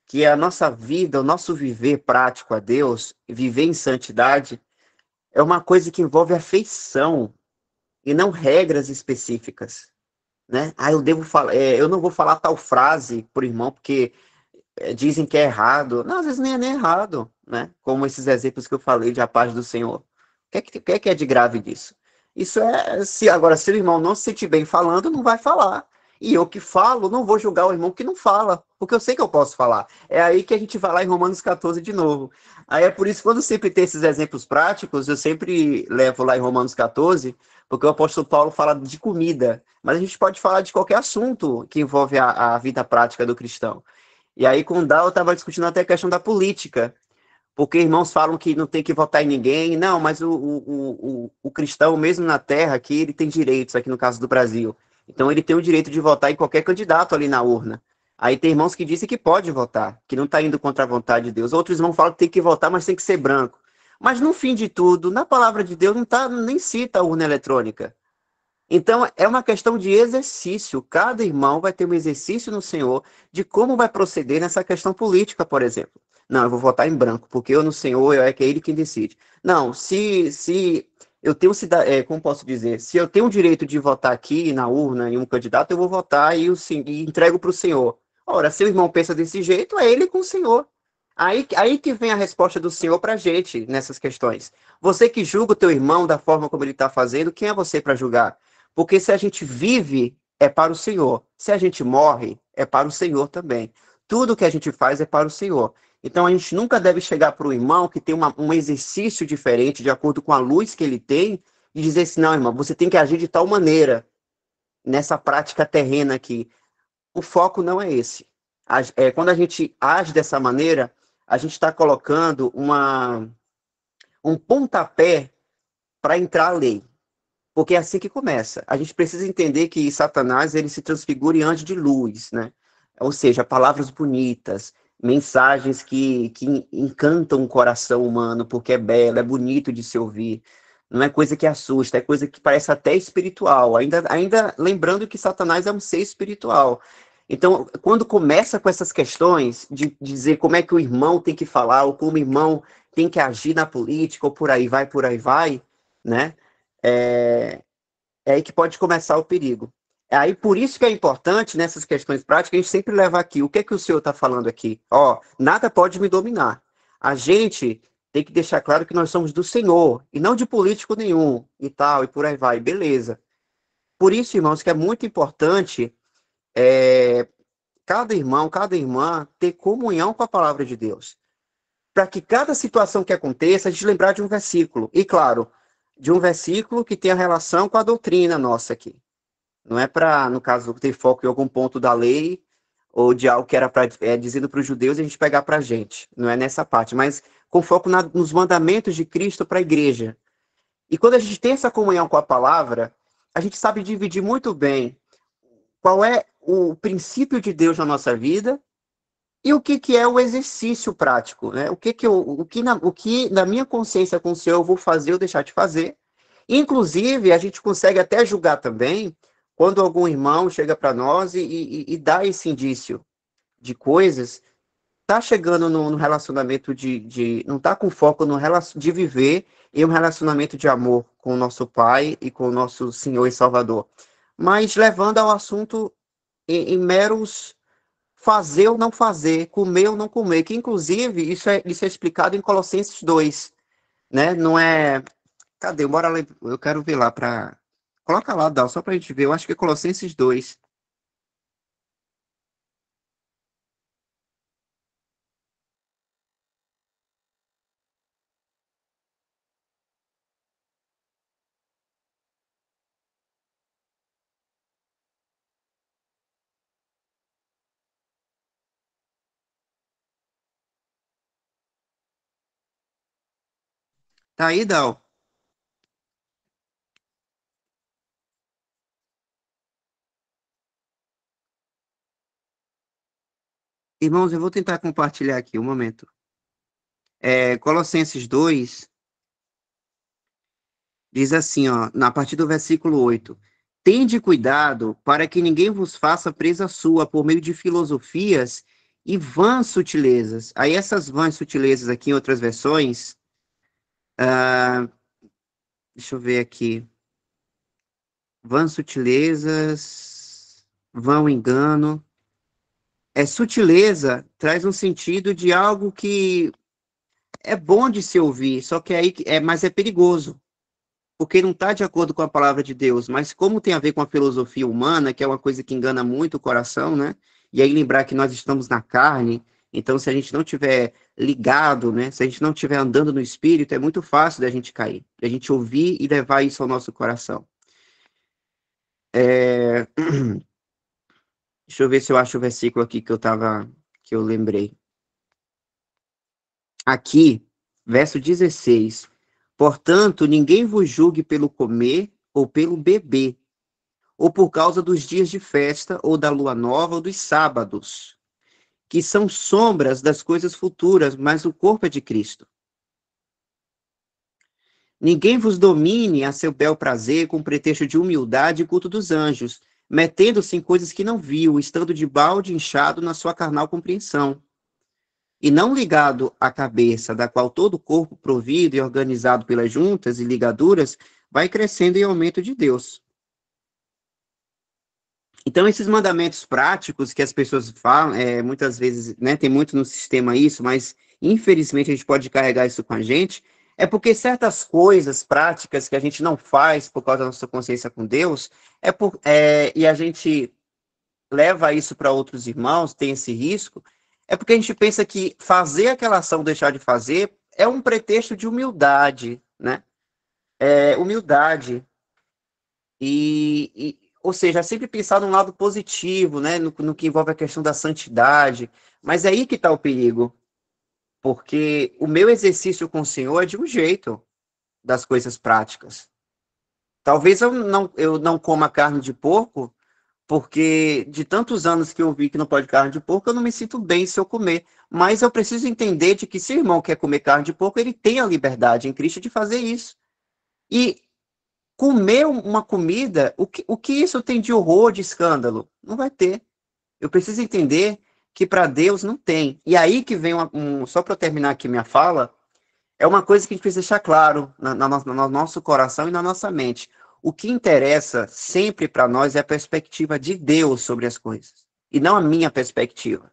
que a nossa vida, o nosso viver prático a Deus, viver em santidade, é uma coisa que envolve afeição e não regras específicas, né? Eu devo falar, eu não vou falar tal frase por irmão porque dizem que é errado. Não, às vezes nem é errado, né? Como esses exemplos que eu falei de a paz do Senhor. O que é de grave disso? Isso se o irmão não se sentir bem falando, não vai falar. E eu que falo, não vou julgar o irmão que não fala, porque eu sei que eu posso falar. É aí que a gente vai lá em Romanos 14 de novo. Aí é por isso que quando sempre tem esses exemplos práticos, eu sempre levo lá em Romanos 14, porque o apóstolo Paulo fala de comida, mas a gente pode falar de qualquer assunto que envolve a vida prática do cristão. E aí com o Dal eu estava discutindo até a questão da política, porque irmãos falam que não tem que votar em ninguém. Não, mas o cristão, mesmo na terra aqui, ele tem direitos, aqui no caso do Brasil. Então ele tem o direito de votar em qualquer candidato ali na urna. Aí tem irmãos que dizem que pode votar, que não está indo contra a vontade de Deus. Outros irmãos falam que tem que votar, mas tem que ser branco. Mas no fim de tudo, na palavra de Deus, nem cita a urna eletrônica. Então é uma questão de exercício. Cada irmão vai ter um exercício no Senhor de como vai proceder nessa questão política, por exemplo. Não, eu vou votar em branco, porque eu no Senhor é ele quem decide. Não, se eu tenho, como posso dizer, se eu tenho o direito de votar aqui na urna em um candidato, eu vou votar e entrego para o Senhor. Ora, se o irmão pensa desse jeito, é ele com o Senhor. Aí que vem a resposta do Senhor para a gente nessas questões. Você que julga o teu irmão da forma como ele está fazendo, quem é você para julgar? Porque se a gente vive, é para o Senhor. Se a gente morre, é para o Senhor também. Tudo que a gente faz é para o Senhor. Então, a gente nunca deve chegar para o irmão que tem um exercício diferente, de acordo com a luz que ele tem, e dizer assim: não, irmão, você tem que agir de tal maneira, nessa prática terrena aqui. O foco não é esse. Quando a gente age dessa maneira, a gente está colocando um pontapé para entrar a lei. Porque é assim que começa. A gente precisa entender que Satanás ele se transfigura em anjo de luz, né? Ou seja, palavras bonitas, mensagens que encantam o coração humano, porque é belo, é bonito de se ouvir. Não é coisa que assusta, é coisa que parece até espiritual. Ainda lembrando que Satanás é um ser espiritual. Então, quando começa com essas questões de dizer como é que o irmão tem que falar, ou como o irmão tem que agir na política, ou por aí vai, né? É aí que pode começar o perigo. Aí, por isso que é importante, nessas questões práticas, a gente sempre leva aqui. O que é que o senhor está falando aqui? Nada pode me dominar. A gente tem que deixar claro que nós somos do Senhor, e não de político nenhum, e tal, e por aí vai. Beleza. Por isso, irmãos, que é muito importante cada irmão, cada irmã ter comunhão com a palavra de Deus. Para que cada situação que aconteça, a gente lembrar de um versículo. E, claro, de um versículo que tenha relação com a doutrina nossa aqui. Não é para, no caso, ter foco em algum ponto da lei ou de algo que era dizendo para os judeus e a gente pegar para a gente. Não é nessa parte, mas com foco nos mandamentos de Cristo para a igreja. E quando a gente tem essa comunhão com a palavra, a gente sabe dividir muito bem qual é o princípio de Deus na nossa vida e o que é o exercício prático, né? O que na minha consciência com o Senhor eu vou fazer ou deixar de fazer. Inclusive, a gente consegue até julgar também quando algum irmão chega para nós e dá esse indício de coisas, está chegando no relacionamento não está com foco de viver em um relacionamento de amor com o nosso Pai e com o nosso Senhor e Salvador. mas levando ao assunto em meros fazer ou não fazer, comer ou não comer, que inclusive isso é explicado em Colossenses 2, né? Não é... Cadê? Bora ler, eu quero ver lá para... Coloca lá, Dal, só para a gente ver, eu acho que é Colossenses 2. Tá aí, Dal? Irmãos, eu vou tentar compartilhar aqui um momento. Colossenses 2 diz assim, ó, na partir do versículo 8: Tende cuidado para que ninguém vos faça presa sua por meio de filosofias e vãs sutilezas. Aí essas vãs sutilezas aqui em outras versões, deixa eu ver aqui. Vãs sutilezas, vão engano. Sutileza traz um sentido de algo que é bom de se ouvir, só que aí mas é perigoso, porque não está de acordo com a palavra de Deus. Mas como tem a ver com a filosofia humana, que é uma coisa que engana muito o coração, né? E aí lembrar que nós estamos na carne, então se a gente não tiver ligado, né? Se a gente não estiver andando no Espírito, é muito fácil da gente cair, da gente ouvir e levar isso ao nosso coração. Deixa eu ver se eu acho o versículo aqui que eu lembrei. Aqui, verso 16. Portanto, ninguém vos julgue pelo comer ou pelo beber, ou por causa dos dias de festa, ou da lua nova, ou dos sábados, que são sombras das coisas futuras, mas o corpo é de Cristo. Ninguém vos domine a seu bel prazer com pretexto de humildade e culto dos anjos, metendo-se em coisas que não viu, estando de balde inchado na sua carnal compreensão, e não ligado à cabeça, da qual todo o corpo, provido e organizado pelas juntas e ligaduras, vai crescendo em aumento de Deus. Então, esses mandamentos práticos que as pessoas falam, muitas vezes, né, tem muito no sistema isso, mas infelizmente a gente pode carregar isso com a gente, é porque certas coisas práticas que a gente não faz por causa da nossa consciência com Deus, e a gente leva isso para outros irmãos, tem esse risco, é porque a gente pensa que fazer aquela ação, deixar de fazer, é um pretexto de humildade, né? Humildade. Ou seja, sempre pensar num lado positivo, né? No que envolve a questão da santidade. Mas é aí que está o perigo. Porque o meu exercício com o Senhor é de um jeito das coisas práticas. Talvez eu não coma carne de porco, porque de tantos anos que eu vi que não pode carne de porco, eu não me sinto bem se eu comer. Mas eu preciso entender de que se o irmão quer comer carne de porco, ele tem a liberdade em Cristo de fazer isso. E comer uma comida, o que isso tem de horror, de escândalo? Não vai ter. Eu preciso entender que para Deus não tem. E aí que vem só para eu terminar aqui minha fala, é uma coisa que a gente precisa deixar claro no nosso coração e na nossa mente. O que interessa sempre para nós é a perspectiva de Deus sobre as coisas, e não a minha perspectiva.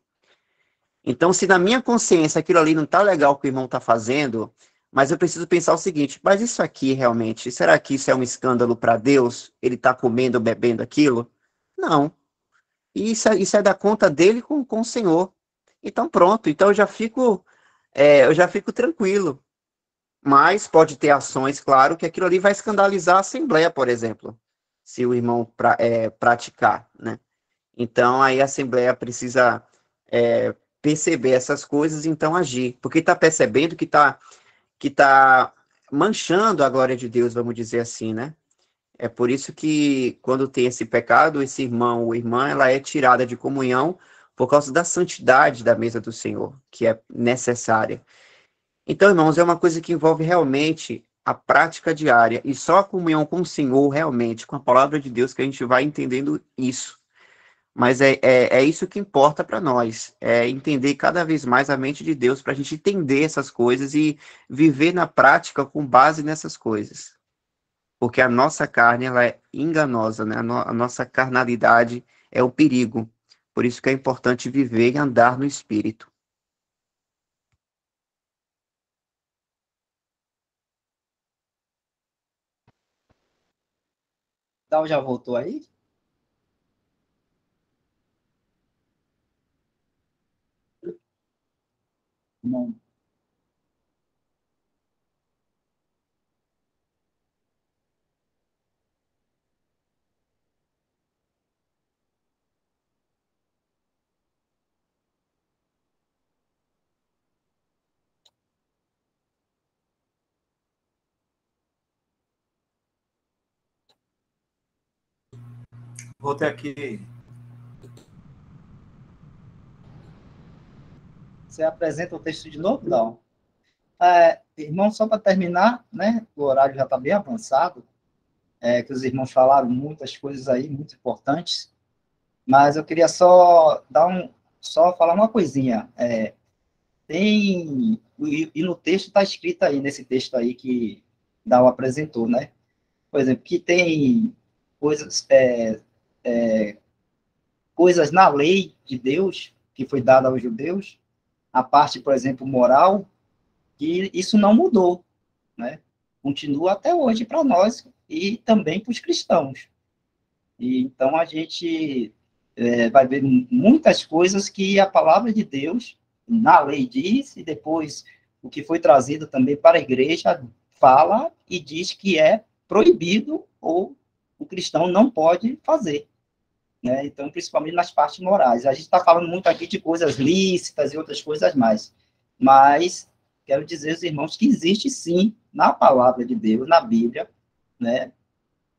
Então, se na minha consciência aquilo ali não está legal que o irmão está fazendo, mas eu preciso pensar o seguinte: mas isso aqui realmente, será que isso é um escândalo para Deus? Ele está comendo ou bebendo aquilo? Não. Isso é da conta dele com o Senhor. Então, pronto. Então, eu já fico tranquilo. Mas pode ter ações, claro, que aquilo ali vai escandalizar a Assembleia, por exemplo, se o irmão praticar, né? Então, aí a Assembleia precisa perceber essas coisas e então agir. Porque está percebendo que está manchando a glória de Deus, vamos dizer assim, né? É por isso que, quando tem esse pecado, esse irmão ou irmã, ela é tirada de comunhão por causa da santidade da mesa do Senhor, que é necessária. Então, irmãos, é uma coisa que envolve realmente a prática diária, e só a comunhão com o Senhor, realmente, com a palavra de Deus, que a gente vai entendendo isso. Mas é isso que importa para nós, é entender cada vez mais a mente de Deus, para a gente entender essas coisas e viver na prática com base nessas coisas. porque a nossa carne ela é enganosa, né? A nossa carnalidade é o perigo. Por isso que é importante viver e andar no Espírito. Então, já voltou aí? Não. Voltei aqui. Você apresenta o texto de novo? Não. Irmão, só para terminar, né? O horário já está bem avançado, que os irmãos falaram muitas coisas aí, muito importantes, mas eu queria só falar uma coisinha. E no texto está escrito aí, nesse texto aí que Dal apresentou, né? Por exemplo, que tem coisas, coisas na lei de Deus, que foi dada aos judeus, a parte, por exemplo, moral, que isso não mudou, né? Continua até hoje para nós e também para os cristãos. E, então, a gente vai ver muitas coisas que a palavra de Deus, na lei diz, e depois o que foi trazido também para a igreja, fala e diz que é proibido ou o cristão não pode fazer. Né? Então, principalmente nas partes morais. A gente está falando muito aqui de coisas lícitas e outras coisas mais. Mas quero dizer aos irmãos que existe sim, na palavra de Deus, na Bíblia, né?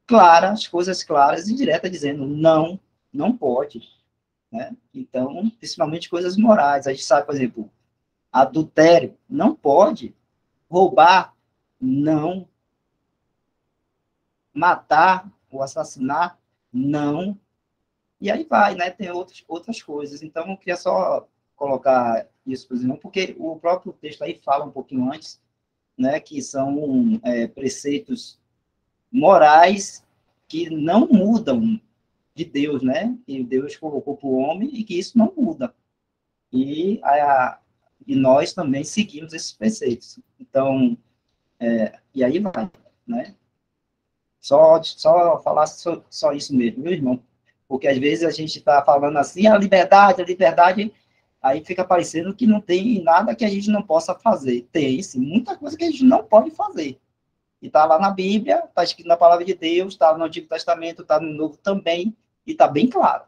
Claras, coisas claras e diretas, dizendo não, não pode. Né? Então, principalmente coisas morais. A gente sabe, por exemplo, adultério, não pode. Roubar, não. Matar ou assassinar, não. E aí vai, né? Tem outras coisas. Então, eu queria só colocar isso para os irmãos, porque o próprio texto aí fala um pouquinho antes, né? Que são preceitos morais que não mudam de Deus, né? Que Deus colocou para o homem e que isso não muda. E nós também seguimos esses preceitos. Então, e aí vai, né? Só falar só isso mesmo, viu, irmão? Porque às vezes a gente está falando assim, a liberdade, aí fica parecendo que não tem nada que a gente não possa fazer. Tem, sim, muita coisa que a gente não pode fazer. E está lá na Bíblia, está escrito na Palavra de Deus, está no Antigo Testamento, está no Novo também, e está bem claro,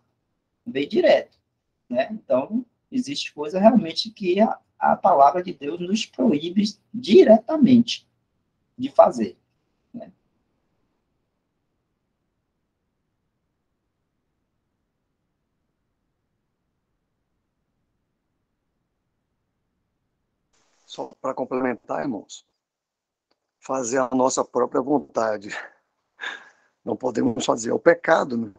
bem direto. Né? Então, existe coisa realmente que a Palavra de Deus nos proíbe diretamente de fazer. Né? Só para complementar, irmãos, fazer a nossa própria vontade. Não podemos fazer. É o pecado, né?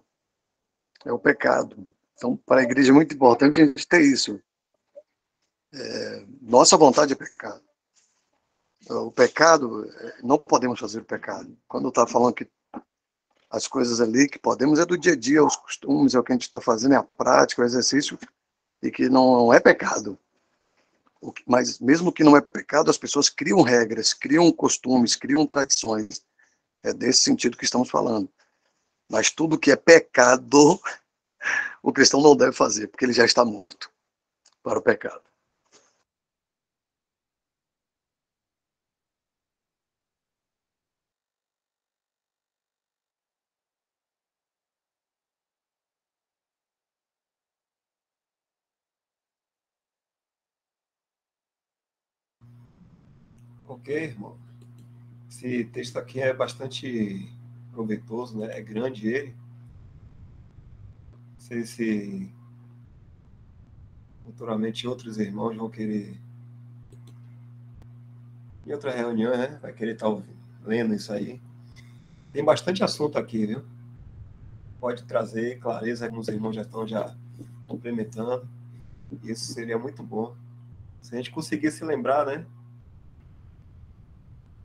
É o pecado. Então, para a igreja é muito importante a gente ter isso. Nossa vontade é pecado. O pecado, não podemos fazer o pecado. Quando está falando que as coisas ali que podemos é do dia a dia, os costumes, é o que a gente está fazendo, é a prática, o exercício, e que não é pecado. Mas mesmo que não é pecado, as pessoas criam regras, criam costumes, criam tradições. É desse sentido que estamos falando. Mas tudo que é pecado, o cristão não deve fazer, porque ele já está morto para o pecado. Ok, irmão. Esse texto aqui é bastante proveitoso, né? É grande ele. Não sei se futuramente outros irmãos vão querer, em outra reunião, né? Vai querer estar lendo isso aí. Tem bastante assunto aqui, viu? Pode trazer clareza, alguns irmãos já estão complementando. Isso seria muito bom. Se a gente conseguisse lembrar, né?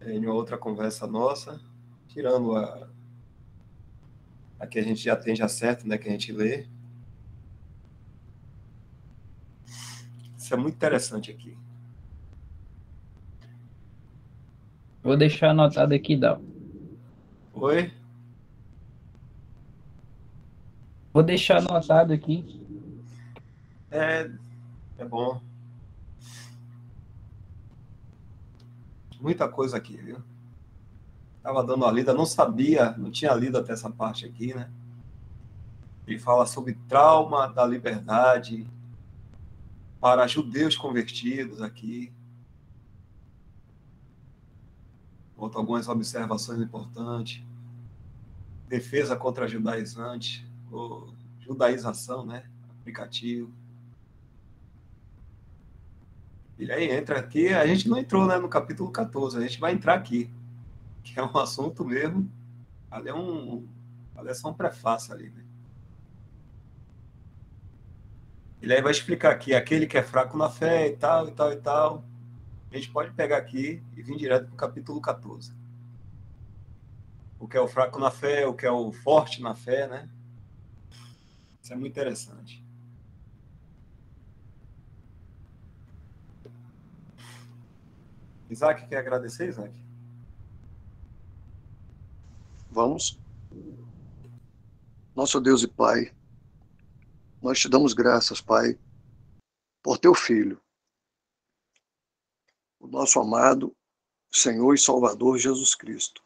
Em uma outra conversa nossa, tirando a que a gente já tem já certo, né, que a gente lê. Isso é muito interessante aqui. Vou deixar anotado aqui, Dal. Oi? Vou deixar anotado aqui. É bom. Muita coisa aqui, viu? Estava dando uma lida, não sabia, não tinha lido até essa parte aqui, né? Ele fala sobre trauma da liberdade para judeus convertidos aqui. Bota algumas observações importantes. Defesa contra judaizante, ou judaização, né? Aplicativo. E aí entra aqui, a gente não entrou, né, no capítulo 14, a gente vai entrar aqui, que é um assunto mesmo, ali é só um prefácio ali, né? Ele aí vai explicar aqui, aquele que é fraco na fé e tal, e tal, e tal. A gente pode pegar aqui e vir direto para o capítulo 14. O que é o fraco na fé, o que é o forte na fé, né? Isso é muito interessante. Isaac, quer agradecer, Isaac? Vamos. Nosso Deus e Pai, nós te damos graças, Pai, por teu Filho, o nosso amado Senhor e Salvador Jesus Cristo,